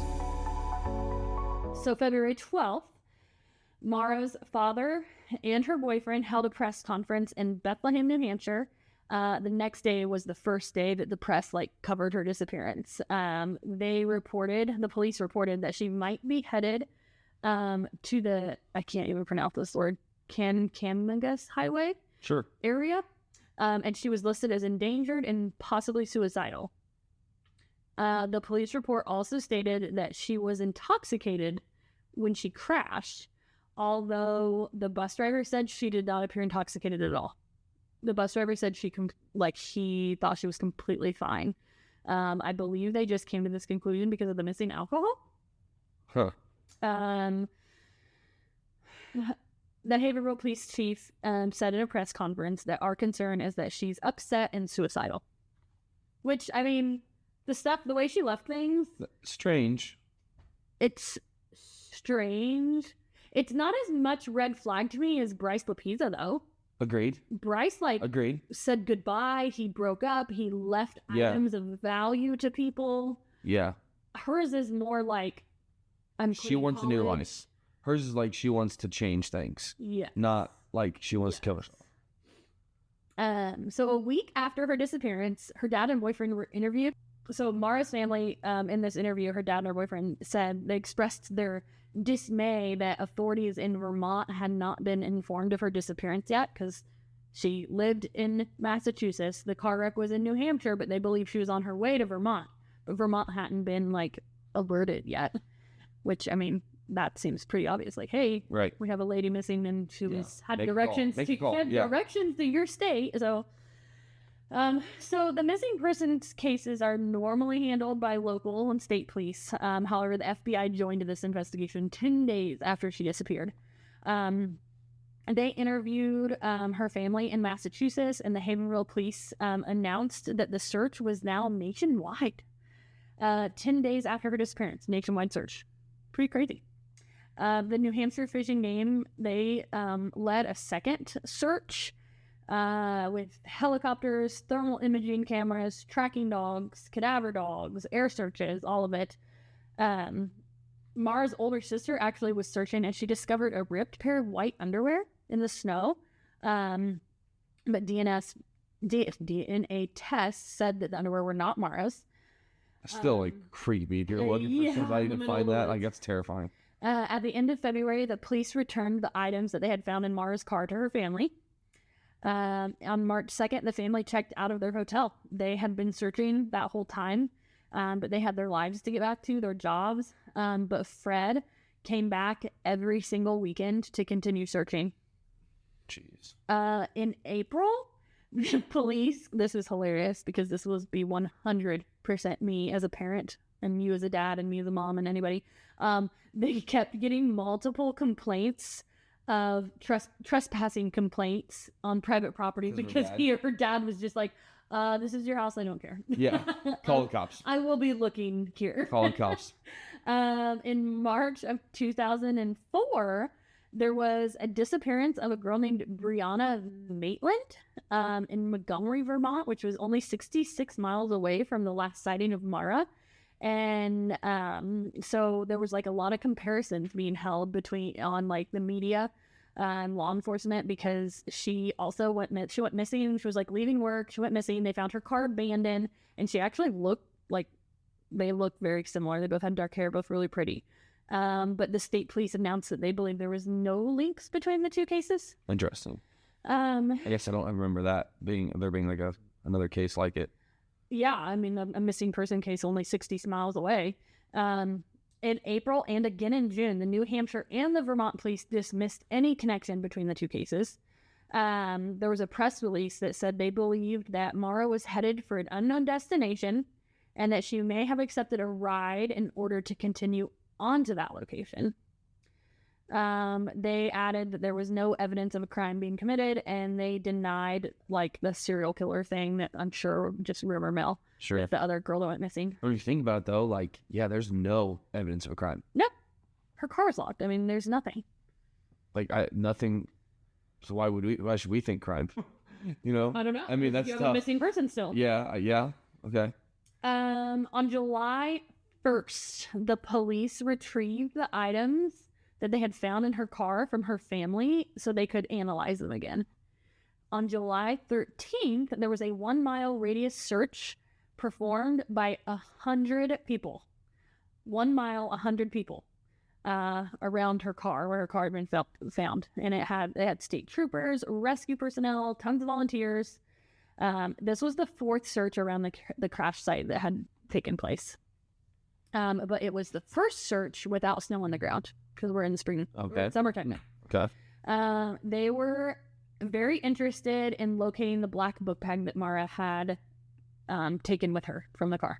So February 12th, Maura's father and her boyfriend held a press conference in Bethlehem, New Hampshire. The next day was the first day that the press covered her disappearance. The police reported that she might be headed to the, I can't even pronounce this word, Kanmagus Highway area. And she was listed as endangered and possibly suicidal. The police report also stated that she was intoxicated when she crashed, although the bus driver said she did not appear intoxicated at all. The bus driver said he thought she was completely fine. I believe they just came to this conclusion because of the missing alcohol. Huh. The Haverhill police chief said in a press conference that our concern is that she's upset and suicidal. Which, I mean, the way she left things... Strange. It's strange. It's not as much red flag to me as Bryce Lapisa, though. Agreed. Bryce, Agreed. said goodbye. He broke up. He left items of value to people. Yeah. Hers is more like, she wants a new life. Hers is like she wants to change things. Yeah. Not like she wants to kill herself. So a week after her disappearance, her dad and boyfriend were interviewed. So Maura's family, in this interview, her dad and her boyfriend said they expressed their dismay that authorities in Vermont had not been informed of her disappearance yet, because she lived in Massachusetts. The car wreck was in New Hampshire, but they believe she was on her way to Vermont. But Vermont hadn't been alerted yet, which, I mean, that seems pretty obvious. Hey, right, we have a lady missing, and she had directions to your state. So the missing persons cases are normally handled by local and state police. However, the FBI joined this investigation 10 days after she disappeared. They interviewed her family in Massachusetts, and the Haverhill police announced that the search was now nationwide. 10 days after her disappearance, nationwide search. Pretty crazy. The New Hampshire fishing game, they led a second search with helicopters, thermal imaging cameras, tracking dogs, cadaver dogs, air searches, all of it. Maura's older sister actually was searching, and she discovered a ripped pair of white underwear in the snow. But DNA tests said that the underwear were not Maura's. Still creepy. If you're looking for somebody to find that, that's terrifying. At the end of February, the police returned the items that they had found in Maura's car to her family. On March 2nd, the family checked out of their hotel. They had been searching that whole time, but they had their lives to get back to, their jobs. But Fred came back every single weekend to continue searching. jeez. In April, the police, this is hilarious because this was be 100% me as a parent and you as a dad and me as a mom and anybody. They kept getting multiple complaints of trespassing complaints on private property because her dad was just like, this is your house, I don't care. Yeah, call the cops. I will be looking here. Call the cops. In March of 2004, there was a disappearance of a girl named Brianna Maitland in Montgomery, Vermont, which was only 66 miles away from the last sighting of Maura. And so there was like a lot of comparisons being held on like the media and law enforcement because she also went missing. She was like leaving work. She went missing. They found her car abandoned, and she actually looked like they looked very similar. They both had dark hair, both really pretty. But the state police announced that they believe there was no links between the two cases. Interesting. I guess I don't remember that being like another case like it. Yeah, I mean, a missing person case only 60 miles away. In April and again in June, the New Hampshire and the Vermont police dismissed any connection between the two cases. There was a press release that said they believed that Maura was headed for an unknown destination and that she may have accepted a ride in order to continue on to that location. They added that there was no evidence of a crime being committed, and they denied like the serial killer thing that I'm sure just rumor mill. Sure. With the other girl that went missing. When you think about it, though, like, yeah, there's no evidence of a crime. Nope. Her car's locked. I mean, there's nothing. Like, nothing. So why should we think crime? You know? I don't know. I mean, that's you have tough. A missing person still. Yeah. Okay. On July 1st, the police retrieved the items that they had found in her car from her family so they could analyze them again. On July 13th, there was a 1 mile radius search performed by 100 people. 1 mile, 100 people around her car where her car had been found. And it had state troopers, rescue personnel, tons of volunteers. This was the fourth search around the crash site that had taken place. But it was the first search without snow on the ground because we're in the spring, summertime now. Okay. They were very interested in locating the black book bag that Maura had taken with her from the car.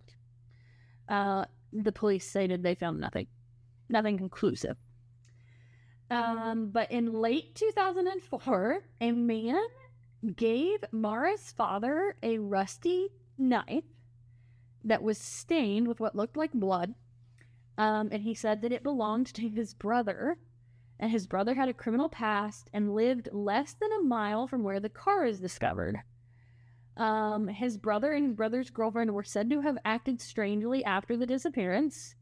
The police stated they found nothing conclusive. But in late 2004, a man gave Maura's father a rusty knife that was stained with what looked like blood. And he said that it belonged to his brother, and his brother had a criminal past and lived less than a mile from where the car is discovered. His brother and his brother's girlfriend were said to have acted strangely after the disappearance.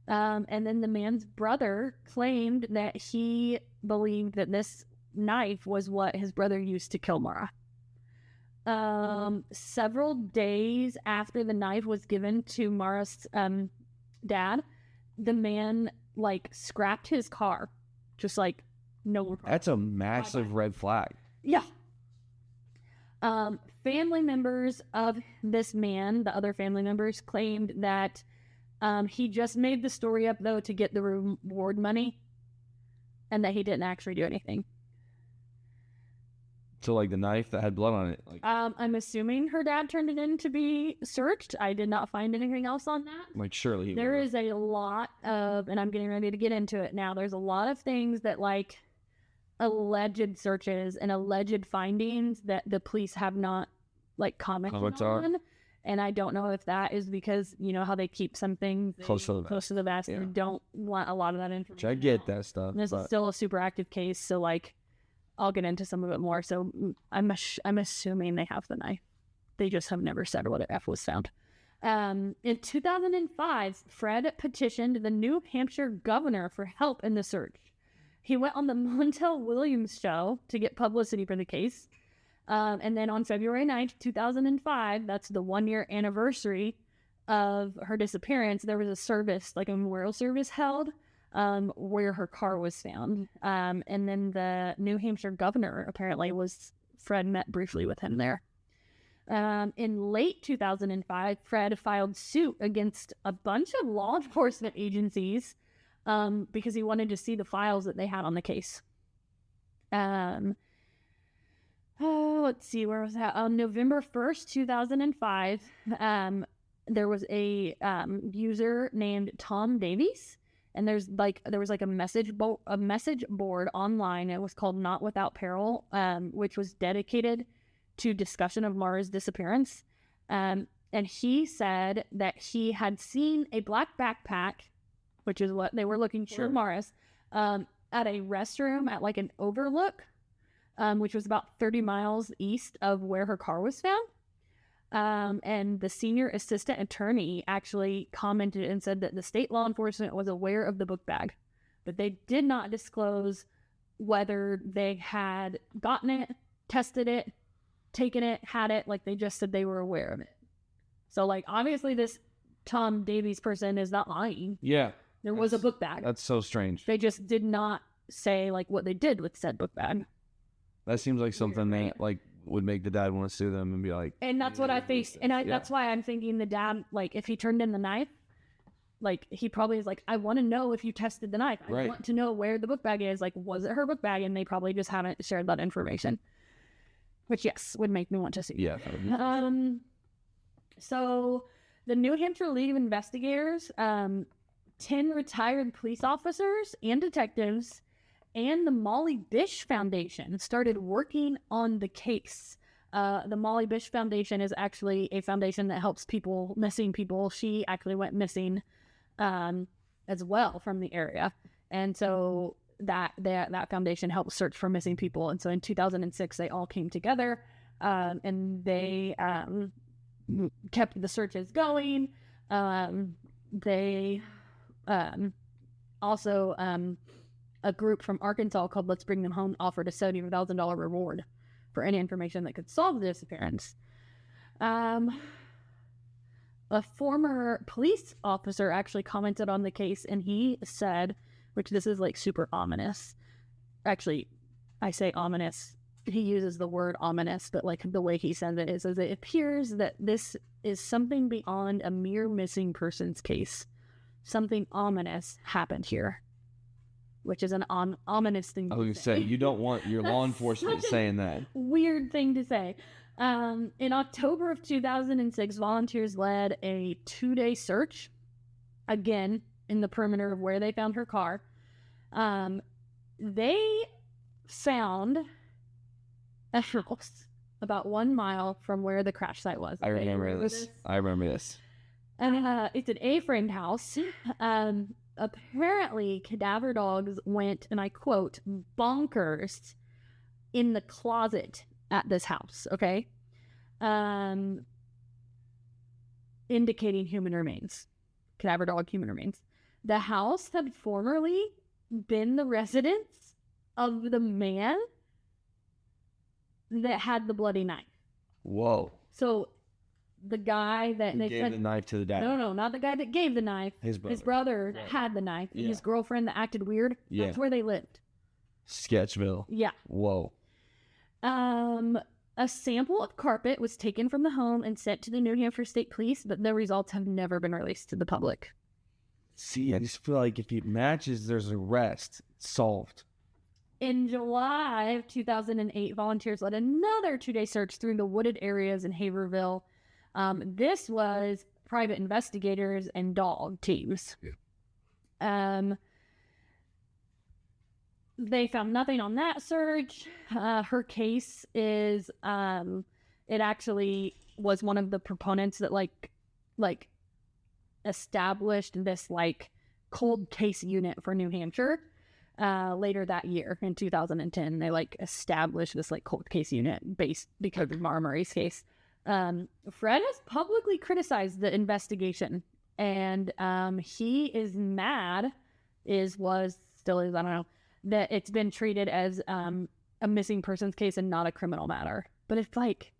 And then the man's brother claimed that he believed that this knife was what his brother used to kill Maura. Several days after the knife was given to Maura's dad, the man scrapped his car. Just no more. That's a massive red flag. Yeah. Family members of this man, the other family members, claimed that he just made the story up, though, to get the reward money, and that he didn't actually do anything. So, the knife that had blood on it. I'm assuming her dad turned it in to be searched. I did not find anything else on that. Surely there is a lot of, and I'm getting ready to get into it now. There's a lot of things that alleged searches and alleged findings that the police have not commented on. And I don't know if that is because, you know how they keep some things close to the vest. Yeah. And don't want a lot of that information. I get that stuff. And this is still a super active case, so I'll get into some of it more. So I'm assuming they have the knife. They just have never said what F was found. In 2005, Fred petitioned the New Hampshire governor for help in the search. He went on the Montel Williams show to get publicity for the case. And then on February 9th, 2005, that's the 1-year anniversary of her disappearance, there was a service, a memorial service held where her car was found. And then the New Hampshire governor apparently Fred met briefly with him there. In late 2005, Fred filed suit against a bunch of law enforcement agencies because he wanted to see the files that they had on the case. Oh, let's see, where was that? On November 1st, 2005, there was a user named Tom Davies, and there was like a message board online. It was called Not Without Peril, which was dedicated to discussion of Maura's disappearance. And he said that he had seen a black backpack, which is what they were looking for, Maura's, at a restroom at like an overlook, which was about 30 miles east of where her car was found. And the senior assistant attorney actually commented and said that the state law enforcement was aware of the book bag, but they did not disclose whether they had gotten it, tested it, taken it, had it. Like, they just said they were aware of it. So, like, obviously this Tom Davies person is not lying. Yeah. There was a book bag. That's so strange. They just did not say, like, what they did with said book bag. That seems like something that, like, would make the dad want to sue them and be like... And that's what I faced. And that's why I'm thinking the dad, like, if he turned in the knife, like, he probably is like, I want to know if you tested the knife. I want to know where the book bag is. Like, was it her book bag? And they probably just haven't shared that information. Which, yes, would make me want to sue. Yeah. So, the New Hampshire League of Investigators, 10 retired police officers and detectives, and the Molly Bish Foundation started working on the case. The Molly Bish Foundation is actually a foundation that helps missing people. She actually went missing as well from the area. And so that foundation helps search for missing people. And so in 2006, they all came together and they kept the searches going. They also... a group from Arkansas called Let's Bring Them Home offered a $70,000 reward for any information that could solve the disappearance. A former police officer actually commented on the case, and he said, which this is like super ominous. Actually, I say ominous. He uses the word ominous, but like the way he said it is, it appears that this is something beyond a mere missing persons case. Something ominous happened here. Which is an ominous thing to say. I was going to say, you don't want your law enforcement saying that. Weird thing to say. In October of 2006, volunteers led a 2-day search, again, in the perimeter of where they found her car. They found a house about 1 mile from where the crash site was. I remember this. And it's an A-framed house. Apparently, cadaver dogs went, and I quote, bonkers in the closet at this house, okay? Indicating human remains. Cadaver dog human remains. The house had formerly been the residence of the man that had the bloody knife. Whoa. So... the guy that they gave the knife to the dad. No, not the guy that gave the knife. His brother had the knife. Yeah. His girlfriend that acted weird. Yeah. That's where they lived. Sketchville. Yeah. Whoa. A sample of carpet was taken from the home and sent to the New Hampshire State Police, but the results have never been released to the public. See, I just feel like if it matches, there's an arrest. It's solved. In July of 2008, volunteers led another 2-day search through the wooded areas in Haverhill. This was private investigators and dog teams. Yeah. They found nothing on that search. Her case is, it actually was one of the proponents that like established this like cold case unit for New Hampshire. Later that year in 2010, they like established this like cold case unit based because of Maura Murray's case. Fred has publicly criticized the investigation, and he is mad, still is, I don't know, that it's been treated as a missing persons case and not a criminal matter. But it's like,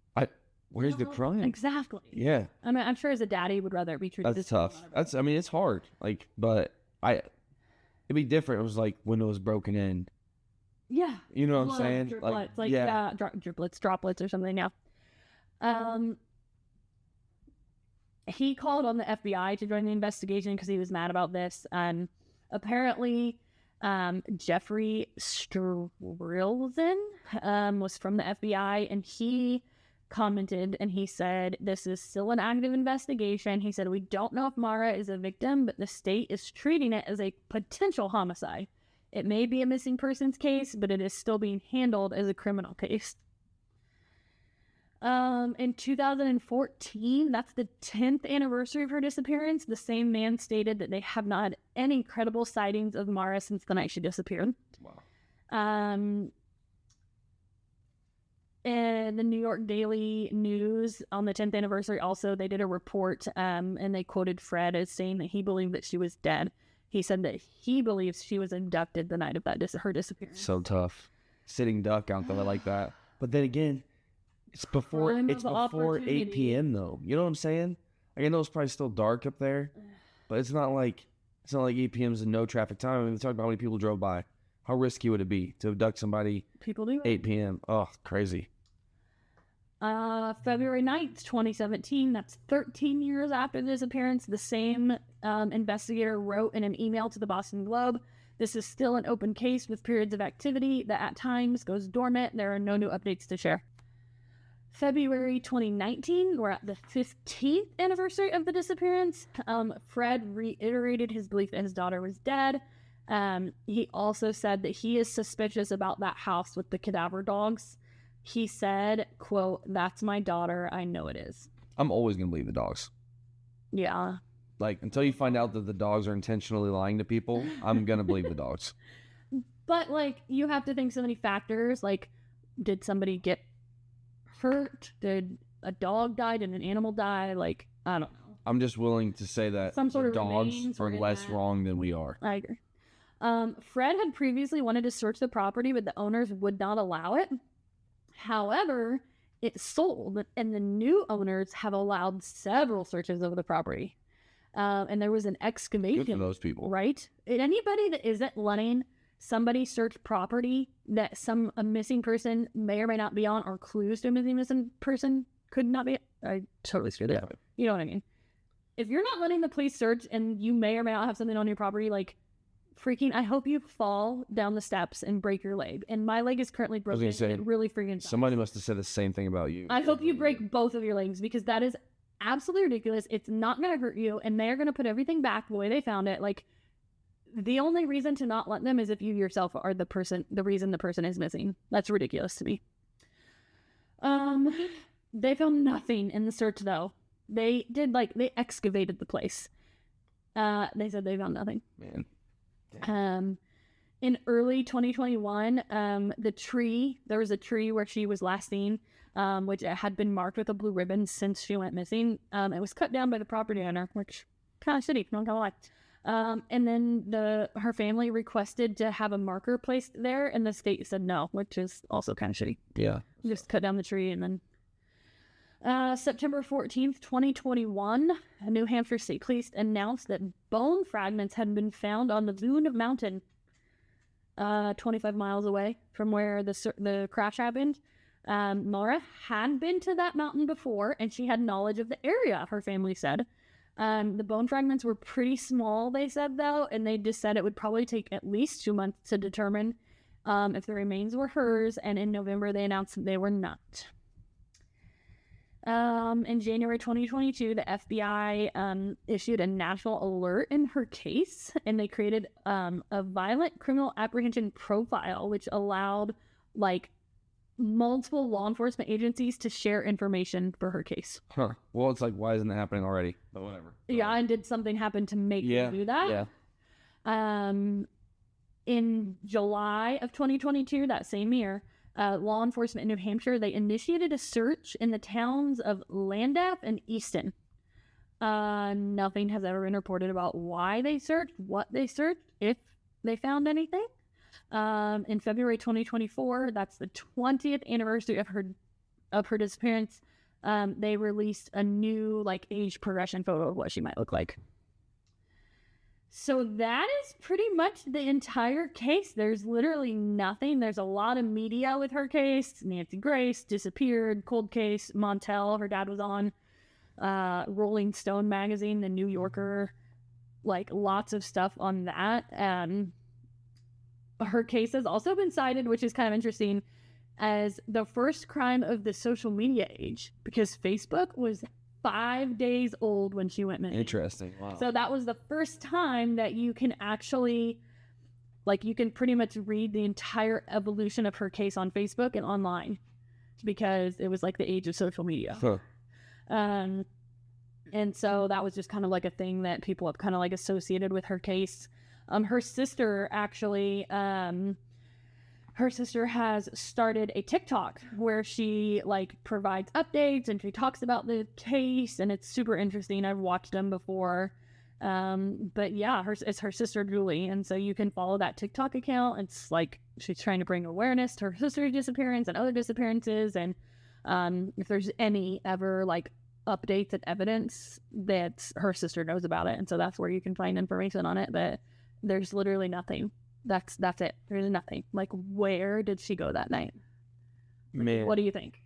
where's the crime? Exactly. Yeah. I mean, I'm sure as a daddy would rather be treated. That's tough. I mean, it's hard. Like, but it'd be different. It was like when it was broken in. Yeah. You know what I'm saying? Driplets, driplets, droplets or something. Yeah. He called on the FBI to join the investigation because he was mad about this. Apparently, Jeffrey Strilzen was from the FBI, and he commented and he said, "This is still an active investigation." He said, "We don't know if Maura is a victim, but the state is treating it as a potential homicide. It may be a missing persons case, but it is still being handled as a criminal case." In 2014, that's the 10th anniversary of her disappearance, the same man stated that they have not had any credible sightings of Maura since the night she disappeared. Wow. And the New York Daily News on the 10th anniversary also, they did a report and they quoted Fred as saying that he believed that she was dead. He said that he believes she was abducted the night of that her disappearance. So tough. Sitting duck out there like that. But then again, it's before 8 p.m. though. You know what I'm saying? Like, I know it's probably still dark up there, but it's not like 8 p.m. is a no traffic time. I mean, we talked about how many people drove by. How risky would it be to abduct somebody? People do. 8 p.m. Oh, crazy. February 9th, 2017, that's 13 years after the disappearance, the same investigator wrote in an email to the Boston Globe, "This is still an open case with periods of activity that at times goes dormant. There are no new updates to share." February 2019, we're at the 15th anniversary of the disappearance. Fred reiterated his belief that his daughter was dead. He also said that he is suspicious about that house with the cadaver dogs. He said, quote, "That's my daughter. I know it is." I'm always going to believe the dogs. Yeah. Like, until you find out that the dogs are intentionally lying to people, I'm going to believe the dogs. But, like, you have to think so many factors. Like, did somebody get hurt? Did a dog die? Did an animal die? Like, I don't know. I'm just willing to say that Some sort of dogs remains are were in less that. wrong than we are. I agree. Fred had previously wanted to search the property, but the owners would not allow it. However, it sold, and the new owners have allowed several searches of the property. And there was an excavation. Good for those people. Right? And anybody that isn't letting somebody search property that a missing person may or may not be on, or clues to a missing person could not be. I totally screwed it up. You know what I mean? If you're not letting the police search and you may or may not have something on your property, like, freaking, I hope you fall down the steps and break your leg. And my leg is currently broken. gonna say, it really freaking sucks. Somebody must have said the same thing about you. I hope you break both of your legs, because that is absolutely ridiculous. It's not going to hurt you, and they're going to put everything back the way they found it. Like, the only reason to not let them is if you yourself are the reason the person is missing. That's ridiculous to me. They found nothing in the search, though. They excavated the place. They said they found nothing. Man. In early 2021, there was a tree where she was last seen, which had been marked with a blue ribbon since she went missing. It was cut down by the property owner, which kind of shitty, not gonna lie. And then her family requested to have a marker placed there, and the state said no, which is also kind of shitty. Yeah. Just cut down the tree. And then September 14th, 2021, a New Hampshire state police announced that bone fragments had been found on the Boone Mountain, 25 miles away from where the crash happened. Maura had been to that mountain before, and she had knowledge of the area, her family said. The bone fragments were pretty small, they said, though, and they just said it would probably take at least 2 months to determine if the remains were hers, and in November they announced that they were not. In January 2022, the FBI issued a national alert in her case, and they created a violent criminal apprehension profile, which allowed, like, multiple law enforcement agencies to share information for her case. Huh. Well, it's like, why isn't it happening already? But whatever. Yeah, and did something happen to make them do that? Yeah. In July of 2022, that same year, law enforcement in New Hampshire, they initiated a search in the towns of Llandaff and Easton. Nothing has ever been reported about why they searched, what they searched, if they found anything. In February 2024, that's the 20th anniversary of her disappearance, they released a new, like, age progression photo of what she might look like. So that is pretty much the entire case. There's literally nothing. There's a lot of media with her case. Nancy Grace disappeared, cold case. Montel, her dad was on Rolling Stone magazine, The New Yorker, like, lots of stuff on that. her case has also been cited, which is kind of interesting, as the first crime of the social media age, because Facebook was 5 days old when she went missing. Interesting. Wow. So that was the first time that you can actually, like, you can pretty much read the entire evolution of her case on Facebook and online, because it was like the age of social media. Huh. And so that was just kind of like a thing that people have kind of like associated with her case. Her sister actually, her sister has started a TikTok where she like provides updates and she talks about the case, and it's super interesting. I've watched them before. But yeah, it's her sister Julie, and so you can follow that TikTok account. It's like she's trying to bring awareness to her sister's disappearance and other disappearances, and if there's any ever like updates and evidence, that her sister knows about it, and so that's where you can find information on it. But there's literally nothing. That's it. There's nothing. Like, where did she go that night? Man, what do you think?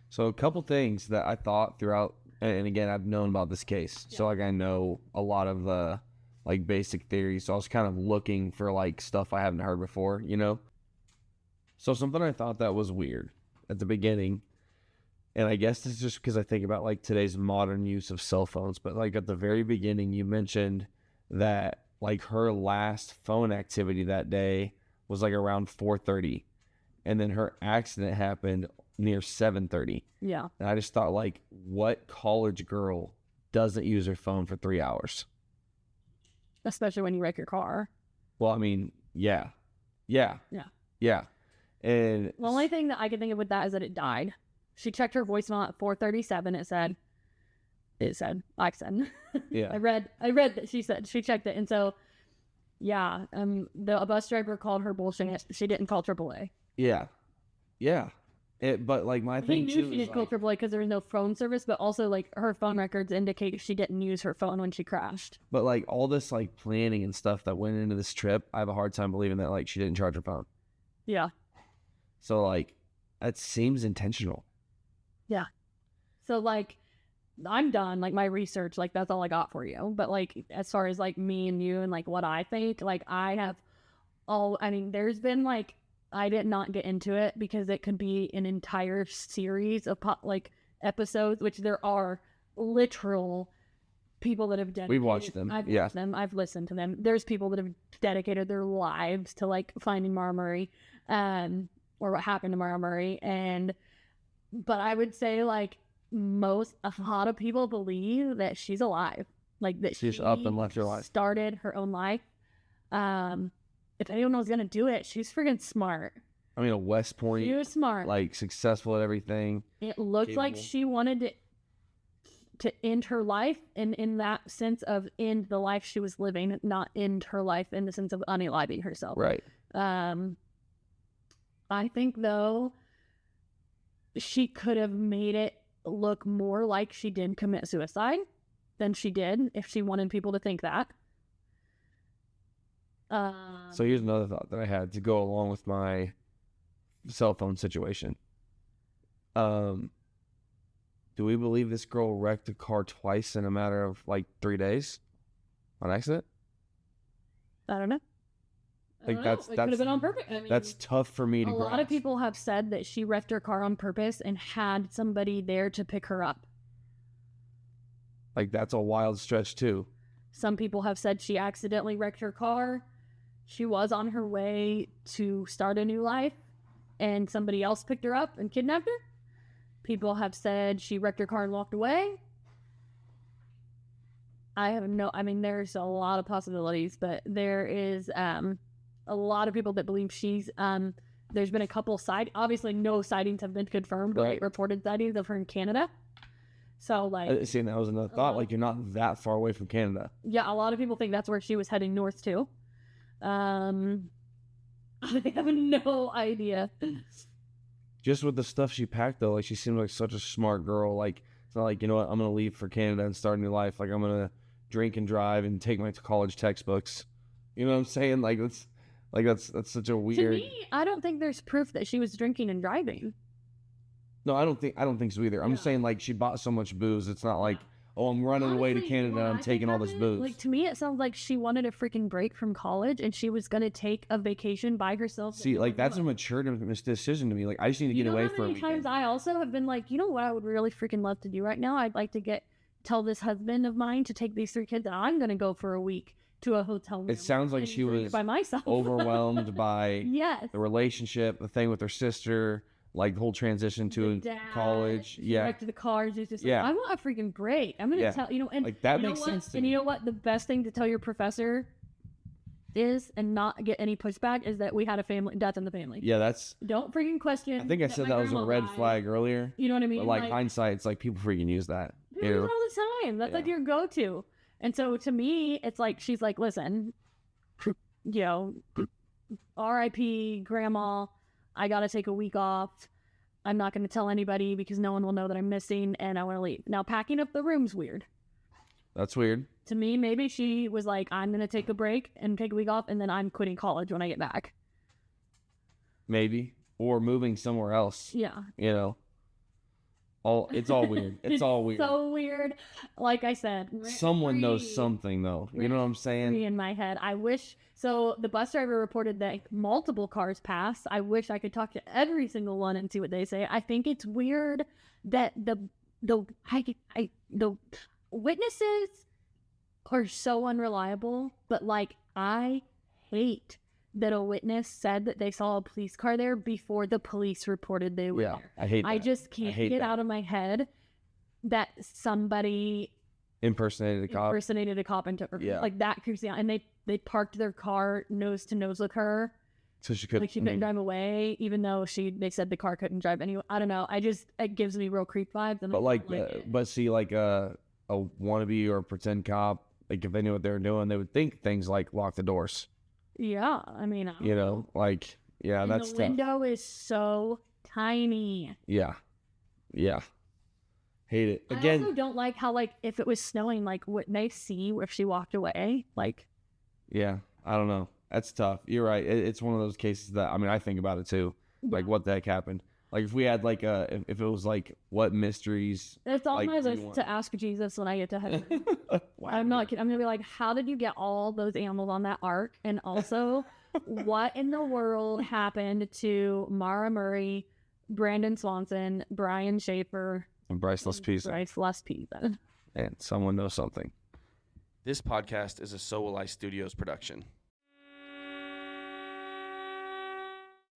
So a couple things that I thought throughout, and again, I've known about this case, so like I know a lot of the like basic theories. So I was kind of looking for like stuff I haven't heard before, you know. So something I thought that was weird at the beginning, and I guess this is just because I think about like today's modern use of cell phones, but like at the very beginning, you mentioned that like her last phone activity that day was like around 4:30, and then her accident happened near 7:30. Yeah. And I just thought, like, what college girl doesn't use her phone for 3 hours? Especially when you wreck your car. Well, I mean, yeah. And The only thing that I can think of with that is that it died. She checked her voicemail at 4:37. It said, yeah, I read that she said she checked it, and so yeah, the bus driver called her bullshit. She didn't call AAA. yeah. But like my He thing knew too she is didn't call like, AAA because there was no phone service, but also like her phone records indicate she didn't use her phone when she crashed. but like all this like planning and stuff that went into this trip, I have a hard time believing that like she didn't charge her phone. Yeah. So like that seems intentional. Yeah. So like I'm done, like my research, like that's all I got for you. But like as far as like me and you and like what I think, like there's been like, I did not get into it because it could be an entire series of like episodes, which there are literal people that have dedicated. We've watched them. I've watched them. I've listened to them. There's people that have dedicated their lives to like finding Maura Murray, or what happened to Maura Murray. But I would say like a lot of people believe that she's alive, like that She's she up and left her life. started her own life. If anyone was gonna do it, she's freaking smart. I mean, a West Point, She was smart. like successful at everything. It looked like capable. she wanted to end her life, and in that sense of end the life she was living, not end her life in the sense of unaliving herself. Right. I think though she could have made it look more like she did commit suicide than she did if she wanted people to think that. So here's another thought that I had to go along with my cell phone situation. Do we believe this girl wrecked a car twice in a matter of like 3 days on accident? I don't know. Like It that's could have been on purpose. I mean, that's tough for me to a lot of grasp. people have said that she wrecked her car on purpose and had somebody there to pick her up. Like that's a wild stretch too. Some people have said she accidentally wrecked her car. She was on her way to start a new life, and somebody else picked her up and kidnapped her. People have said she wrecked her car and walked away. There's a lot of possibilities, but there is a lot of people that believe she's there's been a couple obviously no sightings have been confirmed, but Right. reported sightings of her in Canada. So like See, and that was another thought. Like you're not that far away from Canada. yeah, a lot of people think that's where she was heading north to. I have no idea. Just with the stuff she packed though, like she seemed like such a smart girl. Like it's not like, you know what, I'm gonna leave for Canada and start a new life. Like I'm gonna drink and drive and take my college textbooks. You know what I'm saying? Like that's such a weird. To me, I don't think there's proof that she was drinking and driving. No, I don't think so either. I'm just saying like she bought so much booze. It's not like, oh, I'm running away to Honestly, Canada. what I I'm think taking all this happened, booze. Like, to me, it sounds like she wanted a freaking break from college, and she was gonna take a vacation by herself. See, like that's a mature decision to me. Like I just need to get away for a many times weekend. I also have been like, you know what I would really freaking love to do right now? I'd like to tell this husband of mine to take these 3 kids, and I'm gonna go for a week to a hotel room. It sounds like and she drink was by myself. overwhelmed by Yes. the relationship, the thing with her sister, like the whole transition to college. She Yeah, wrecked the cars. It's just Yeah. like, I want a freaking break. I'm gonna Yeah. tell and like that you know makes what? sense to And me. you know what? The best thing to tell your professor is, and not get any pushback, is that we had a family death in the family. Yeah, that's. Don't freaking question. I think I said that was a red flag earlier. You know what I mean? But like hindsight, it's like people freaking use that. People do it all the time. That's like your go-to. And so to me, it's like she's like, listen, you know, R.I.P. Grandma. I gotta take a week off. I'm not gonna tell anybody because no one will know that I'm missing, and I want to leave. Now, packing up the room's weird. That's weird. To me, maybe she was like, I'm gonna take a break and take a week off, and then I'm quitting college when I get back. Maybe, or moving somewhere else. Yeah. You know. It's all weird. It's all weird. So weird. Like I said, Someone knows something though. You know what I'm saying? in my head. I wish. So the bus driver reported that multiple cars passed. I wish I could talk to every single one and see what they say. I think it's weird that the witnesses are so unreliable. But like, I hate that a witness said that they saw a police car there before the police reported they were there. I hate that. I just can't get out of my head that somebody impersonated a cop and took her. Yeah. Like, that creeps me out. And they parked their car nose to nose with her. So she couldn't. Like, she couldn't drive away, even though they said the car couldn't drive anyway. I don't know. It gives me real creep vibes. And But but see, like a wannabe or a pretend cop, like if they knew what they were doing, they would think things like lock the doors. Yeah, I mean, You know, like and that's the tough. window is so tiny. Yeah. Hate it. I Again, also don't like how, like, if it was snowing, like, wouldn't they see if she walked away? Like, yeah, I don't know. That's tough. You're right. It's one of those cases that, I mean, I think about it too. Like, what the heck happened? Like, if we had like if it was like, what mysteries? that's all like, my do you list want? to ask Jesus when I get to heaven. Wow. I'm not kidding. I'm gonna be like, how did you get all those animals on that ark? And also, what in the world happened to Maura Murray, Brandon Swanson, Brian Schaefer, And Bryce Pizza. Bryce Pizza? And someone knows something. This podcast is a So.Will.I.Studos production.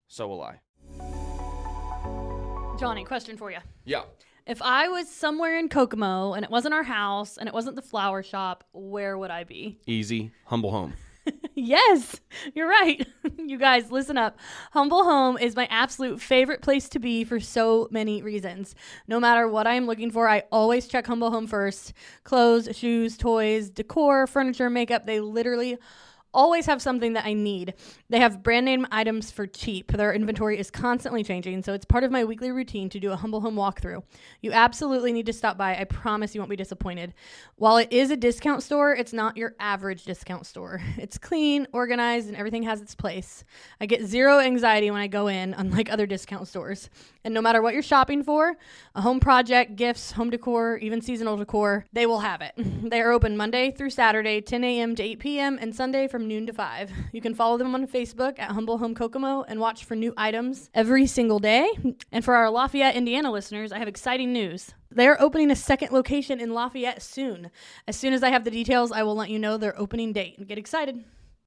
So will I. Johnny, question for you. Yeah. If I was somewhere in Kokomo and it wasn't our house and it wasn't the flower shop, where would I be? Easy. Humble home. Yes, you're right. You guys, listen up. Humble Home is my absolute favorite place to be for so many reasons. No matter what I am looking for, I always check Humble Home first. Clothes, shoes, toys, decor, furniture, makeup, they literally always have something that I need. They have brand name items for cheap. Their inventory is constantly changing, so it's part of my weekly routine to do a Humble Home walkthrough. You absolutely need to stop by. I promise you won't be disappointed. While it is a discount store, it's not your average discount store. It's clean, organized, and everything has its place. I get zero anxiety when I go in, unlike other discount stores. And no matter what you're shopping for, a home project, gifts, home decor, even seasonal decor, they will have it. They are open Monday through Saturday, 10 a.m. to 8 p.m., and Sunday from noon to 5. You can follow them on Facebook at Humble Home Kokomo and watch for new items every single day. And for our Lafayette, Indiana listeners, I have exciting news. They are opening a second location in Lafayette soon. As soon as I have the details, I will let you know their opening date. Get excited.